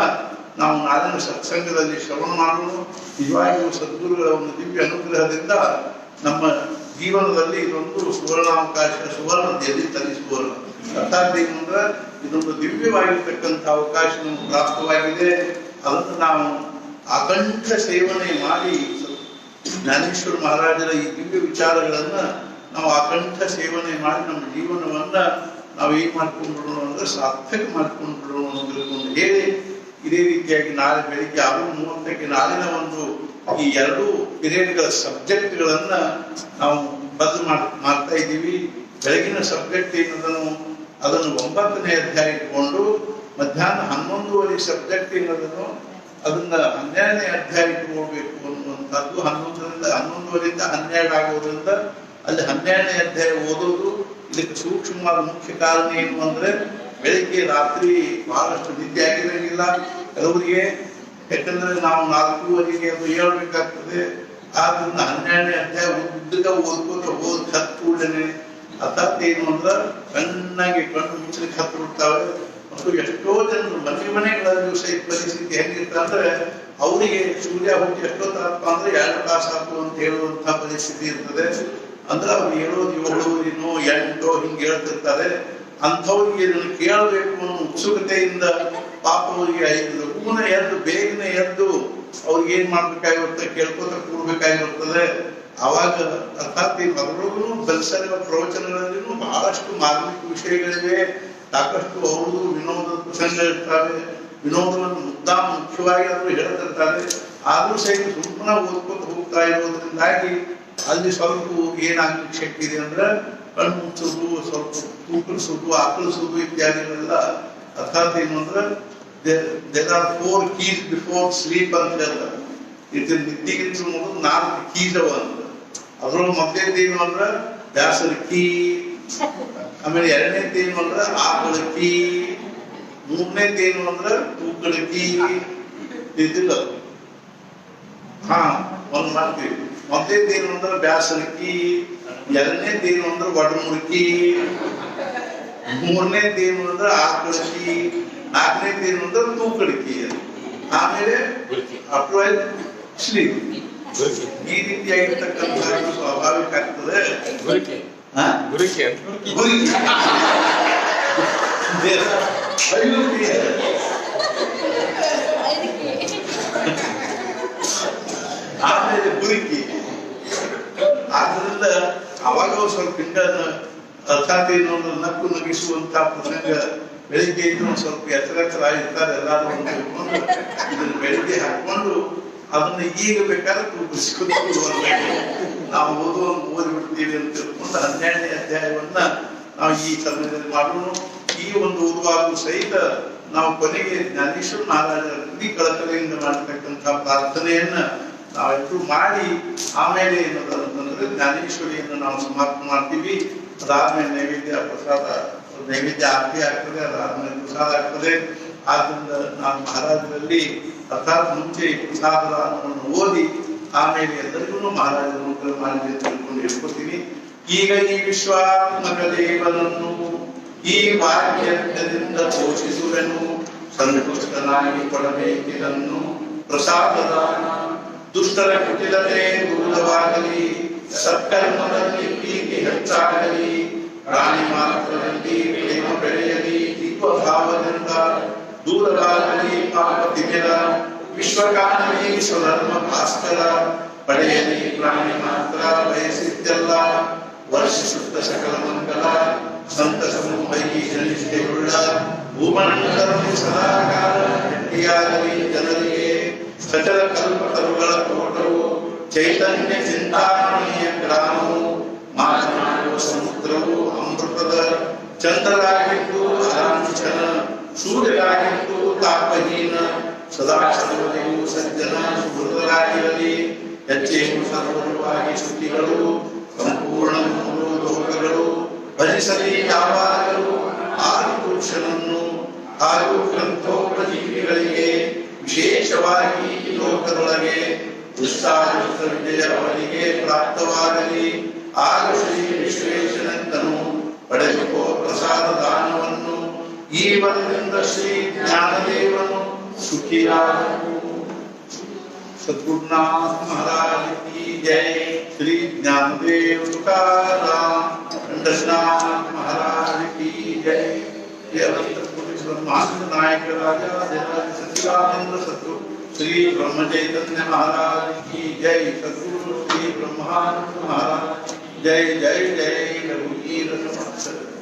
ನಾವು ನಾಳಿನ ಸತ್ಸಂಗದಲ್ಲಿ ಶ್ರವಣ ಮಾಡೋಣ. ನಿಜವಾಗಿಯೂ ಸದ್ಗುರುಗಳ ಒಂದು ದಿವ್ಯ ಅನುಗ್ರಹದಿಂದ ನಮ್ಮ ಜೀವನದಲ್ಲಿ ಇದೊಂದು ಸುವರ್ಣಾವಕಾಶ, ಸುವರ್ಣ ಎಲ್ಲಿ ತರಿಸುವರ್ಣ ಅರ್ಥಾತ್ ಏನಂದ್ರೆ ಇದೊಂದು ದಿವ್ಯವಾಗಿರ್ತಕ್ಕಂಥ ಅವಕಾಶ ನಮಗೆ ಪ್ರಾಪ್ತವಾಗಿದೆ. ಅದನ್ನು ನಾವು ಅಕಂಠ ಸೇವನೆ ಮಾಡಿ ಜ್ಞಾನೇಶ್ವರ ಮಹಾರಾಜರ ಈ ದಿವ್ಯ ವಿಚಾರಗಳನ್ನ ನಾವು ಅಕಂಠ ಸೇವನೆ ಮಾಡಿ ನಮ್ಮ ಜೀವನವನ್ನ ನಾವು ಏನ್ ಮಾಡ್ಕೊಂಡ್ಬಿಡೋಣ ಅಂದ್ರೆ ಸಾರ್ಥಕ ಮಾಡ್ಕೊಂಡ್ಬಿಡೋಣ ಅನ್ನೋದನ್ನು ಹೇಳಿ ಇದೇ ರೀತಿಯಾಗಿ ನಾಳೆ ಬೆಳಿಗ್ಗೆ 6:30ಕ್ಕೆ ನಾಳಿನ ಒಂದು ಈ 2 ಪಿರಿಯಡ್ಗಳ ಸಬ್ಜೆಕ್ಟ್ಗಳನ್ನ ನಾವು ಬದಲು ಮಾಡ್ತಾ ಇದ್ದೀವಿ. ಬೆಳಗಿನ ಸಬ್ಜೆಕ್ಟ್ ಏನದನ್ನು ಅದನ್ನು 9ನೇ ಅಧ್ಯಾಯ ಇಟ್ಕೊಂಡು ಮಧ್ಯಾಹ್ನ 11:30 ಸಬ್ಜೆಕ್ಟ್ ಏನದನ್ನು ಅದನ್ನ 12ನೇ ಅಧ್ಯಾಯ ಇಟ್ಕೊಳ್ಬೇಕು ಅನ್ನುವಂಥದ್ದು. 11:30ರಿಂದ 12 ಆಗೋದ್ರಿಂದ ಅಲ್ಲಿ 12ನೇ ಅಧ್ಯಾಯ ಓದೋದು ಇದಕ್ಕೆ ಸೂಕ್ಷ್ಮವಾದ ಮುಖ್ಯ ಕಾರಣ ಏನು ಅಂದ್ರೆ ಬೆಳಿಗ್ಗೆ ರಾತ್ರಿ ಬಹಳಷ್ಟು ನಿದ್ದೆ ಆಗಿರಂಗಿಲ್ಲ ಕೆಲವರಿಗೆ. ಯಾಕಂದ್ರೆ ನಾವು 4:30ಗೆ ಅದು ಹೇಳ್ಬೇಕಾಗ್ತದೆ. ಆದ್ರಿಂದ 12ನೇ ಅಧ್ಯಾಯ ಉದ್ದಗ ಓದ್ಕೋತ ಹತ್ತು ಕೂಡಲೇ ಅರ್ಥಾತ್ ಏನು ಅಂದ್ರೆ ಚೆನ್ನಾಗಿ ಕಣ್ಣು ಮುಚ್ಚಲಿಕ್ಕೆ ಹತ್ತು ಬಿಡ್ತಾವೆ. ಮತ್ತು ಎಷ್ಟೋ ಜನರು ಮನೆಗಳಲ್ಲಿ ಸಹಿತ ಪರಿಸ್ಥಿತಿ ಹೆಂಗಿರ್ತ ಅಂದ್ರೆ ಅವರಿಗೆ ಸೂರ್ಯ ಹುಟ್ಟಿ ಎಷ್ಟೊತ್ತಾಗಪ್ಪ ಅಂದ್ರೆ 2 ತಾಸು ಆಯ್ತು ಅಂತ ಹೇಳುವಂತಹ ಪರಿಸ್ಥಿತಿ ಇರ್ತದೆ. ಅಂದ್ರೆ ಅವ್ರು ಹೇಳೋದು 7 8 ಹಿಂಗೆ ಹೇಳ್ತಿರ್ತಾರೆ. ಅಂಥವ್ರಿಗೆ ಇದನ್ನು ಕೇಳಬೇಕು ಅನ್ನೋ ಉತ್ಸುಕತೆಯಿಂದ ಪಾಪ ಅವರಿಗೆ 5 ಲಘುನ ಎದ್ದು ಬೇಗನೆ ಎದ್ದು ಅವ್ರಿಗೆ ಏನ್ ಮಾಡ್ಬೇಕಾಗಿರುತ್ತೆ ಕೇಳ್ಕೊತ ಕೂಡ್ಬೇಕಾಗಿರುತ್ತದೆ. ಆವಾಗ ಅರ್ಥಾತ್ ಈ ಮಗಳೂ ಬಲ್ಸರಿವ ಪ್ರವಚನಗಳಲ್ಲಿನೂ ಬಹಳಷ್ಟು ಮಾರ್ಮಿಕ ವಿಷಯಗಳಿವೆ. ಸಾಕಷ್ಟು ಅವ್ರದ್ದು ವಿನೋದದ ಪ್ರಸಂಗ ಇರ್ತಾರೆ. ವಿನೋದವನ್ನು ಮುಖ್ಯವಾಗಿ ಅವರು ಹೇಳ್ತಿರ್ತಾರೆ. ಆದ್ರೂ ಸಹಿತ ಸುಮ್ಮನೆ ಓದ್ಕೊತ ಹೋಗ್ತಾ ಇರೋದ್ರಿಂದಾಗಿ ಅಲ್ಲಿ ಸ್ವಲ್ಪ ಏನಾಗ್ಲಿಕ್ಕೆ ಶಕ್ತಿ ಇದೆ ಅಂದ್ರೆ ಕಣ್ಣು ಮುಚ್ಚೋದು, ಸ್ವಲ್ಪ ತೂಕಳಿಸೋದು, ಆಕಳಿಸೋದು ಇತ್ಯಾದಿಗಳೆಲ್ಲ. ಅರ್ಥಾತ್ ಏನು ಅಂದ್ರೆ there are 4 keys before sleep ಅಂತ ಹೇಳ್ತಾರೆ. ಇದು ನಿದ್ದೆಗಿಂತ ಮೊದಲು 4 ಕೀಸ್ ಅವ ಅಂತ. ಅದ್ರೊಳಗೆ ಮೊದಲೇದೇನು ಅಂದ್ರೆ ಬ್ಯಾಸರ ಕೀ, ಆಮೇಲೆ 2ನೇದೇನು ಅಂದ್ರೆ ಆಕಳ ಕೀ, 3ನೇದೇನು ಅಂದ್ರೆ ತೂಕಳ ಕೀ. ಇದಿಲ್ಲ ಒಂದ್ ಮಾಡ್ತೀವಿ. ಮೊದಲೇದೇನು ಅಂದ್ರೆ ಬ್ಯಾಸರ ಕೀ, 2ನೇದೇನು ಅಂದ್ರೆ ಒಡಮುರುಕಿ, 3ನೇದೇನು ಅಂದ್ರೆ ಆಕಳ ಕೀ, 4ನೇದೇನು ಅಂದ್ರೆ ತೂಕಡಿಕೆ, ಆಮೇಲೆ ಅಪ್ರೈಲ್ ಸ್ಲೀಪ್. ಈ ರೀತಿಯಾಗಿರ್ತಕ್ಕಂಥ ಸ್ವಾಭಾವಿಕ ಆಗ್ತದೆ. ಆಮೇಲೆ ಗುರಿಕಿ. ಆದ್ರಿಂದ ಅವಾಗ ಸ್ವಲ್ಪ ಹಿಂಗನ್ನ ಅರ್ಥಾತ್ ಏನು ನಕ್ಕು ನಗಿಸುವಂತ ಪ್ರಸಂಗ ಬೆಳಿಗ್ಗೆ ಇದ್ದು ಸ್ವಲ್ಪ ಎತ್ತರ ಇರ್ತಾರೆ. ಎಲ್ಲಾರು ಒಂದು ಇದನ್ನು ಬೆಳಿಗ್ಗೆ ಹಾಕೊಂಡು ಅದನ್ನ ಈಗ ಬೇಕಾದ್ರೆ ರೂಪಿಸಿಕೊಂಡು ನಾವು ಓದಿಬಿಡ್ತೀವಿ ಅಂತ ತಿಳ್ಕೊಂಡು 12ನೇ ಅಧ್ಯಾಯವನ್ನ ನಾವು ಈ ಸಮಯದಲ್ಲಿ ಮಾಡೋಣ. ಈ ಒಂದು ಓದುವಾಗಲೂ ಸಹಿತ ನಾವು ಕೊನೆಗೆ ಜ್ಞಾನೇಶ್ವರ ಮಹಾರಾಜರ ಕೃತಿ ಕಳಕಳಿಯಿಂದ ಮಾಡತಕ್ಕಂಥ ಪ್ರಾರ್ಥನೆಯನ್ನ ನಾವೆಲ್ಲರೂ ಮಾಡಿ ಆಮೇಲೆ ಏನಂತಂದ್ರೆ ಜ್ಞಾನೇಶ್ವರಿಯನ್ನು ನಾವು ಸಮಾಪನೆ ಮಾಡ್ತೀವಿ. ಅದಾದ್ಮೇಲೆ ನೈವೇದ್ಯ ಪ್ರಸಾದ, ನೈವೇದ್ಯ ಆರತಿ ಆಗ್ತದೆ, ಅದಾದ್ಮೇಲೆ ಪ್ರಸಾದ ಆಗ್ತದೆ. ಆದ್ರಿಂದ ನಾನು ಮಹಾರಾಜರಲ್ಲಿ ಅರ್ಥಾತ್ ಮುಂಚೆ ಪ್ರಸಾದವನ್ನು ಓದಿ ಆಮೇಲೆ ಎಲ್ಲರಿಗೂ ಮಹಾರಾಜರ ಅನುಗ್ರಹ ಮಾಡಿ ಅಂತ ತಿಳ್ಕೊಂಡು ಹೇಳ್ಕೊತೀನಿ. ಈಗ ಈ ವಿಶ್ವಾತ್ಮಕ ದೇವನನ್ನು ಈ ವಾಕ್ಯದಿಂದ ಪೋಷಿಸುವೆನು, ಸಂತುಷ್ಟನಾಗಿ ಕೊಡಬೇಕಿದನ್ನು ಪ್ರಸಾದದಾನ. ದುಷ್ಟರ ಕುಟಿಲತೆ ದೂರವಾಗಲಿ, ಸತ್ಕರ್ಮದಲ್ಲಿ ಪ್ರೀತಿ ಹೆಚ್ಚಾಗಲಿ, ಪ್ರಾಣಿ ಮಾತ್ರದಲ್ಲಿ ಪ್ರೇಮ ಬೆಳೆಯಲಿ, ದಿಗ್ವಭಾವದಿಂದ ದೂರವಾಗಲಿ ಪಾಪ ತಿಮಿರ, ವಿಶ್ವಕಾನಲಿ ಸ್ವಧರ್ಮ ಭಾಸ್ಕರ, ಪಡೆಯಲಿ ಪ್ರಾಣಿ ಮಾತ್ರ ಬಯಸಿದ್ದೆಲ್ಲ, ವರ್ಷಿಸುತ್ತ ಸಕಲ ಮಂಗಲ, ಸಂತಸము ಬೈಗಿ ಜನಿಷ್ಠೆಯುಳ್ಳ, ಭೂಮಂಡಲದಲ್ಲಿ ಸದಾಕಾಲ ಗಟ್ಟಿಯಾಗಲಿ ಜನರಿಗೆ, ಸಕಲ ಕಲ್ಪತರುಗಳ ತೋಟವು, ಚೈತನ್ಯ ಚಿಂತಾಮಣಿಯ ಗ್ರಾಮವು, ಮಾತನಾಡುವ ಸಮುದ್ರವು ಅಮೃತದ ಚಂದ್ರರಾಗಿದ್ದು ಅಲಾಂಛನ, ಸೂರ್ಯರಾಗಿದ್ದು ತಾಪಹೀನ, ಸದಾ ಸರ್ವದೆಯೂ ಸಜ್ಜನ ಸುಹೃದರಾಗಿರಲಿ, ಹೆಚ್ಚೇನು ಸರ್ವವಾಗಿ ಶ್ರುತಿಗಳು, ಸಂಪೂರ್ಣ ಮೂರು ಲೋಕಗಳು ಭಜಿಸಲಿ ಯಾವಾಗಲೂ ಆದಿಪುರುಷನನ್ನು, ಹಾಗೂ ಗ್ರಂಥೋಪಜೀವಿಗಳಿಗೆ ವಿಶೇಷವಾಗಿ ಲೋಕದೊಳಗೆ ದುಷ್ಟಾದೃಷ್ಟ ವಿಜಯವರಿಗೆ ಪ್ರಾಪ್ತವಾಗಲಿ. ಆಗ ಶ್ರೀ ವಿಶ್ವೇಶ್ವರಂತನು ಪಡೆದುಕೋ ಪ್ರಸಾದ ದಾನವನ್ನು, ಈ ವರದಿಂದ ಶ್ರೀ ಜ್ಞಾನದೇವನು ಸುಖಿಯಾದನು. सद्गुरुनाथ महाराज की जय। श्री ज्ञानदेव तुकाराम पंडरनाथ महाराज की जय। ब्रह्मांड नायक राजा सच्चिदानंद सद्गुरु श्री ब्रह्म चैतन्य महाराज की जय। सद्गुरु श्री ब्रह्मानंद महाराज जय जय जय। रघुवीर समर्थ।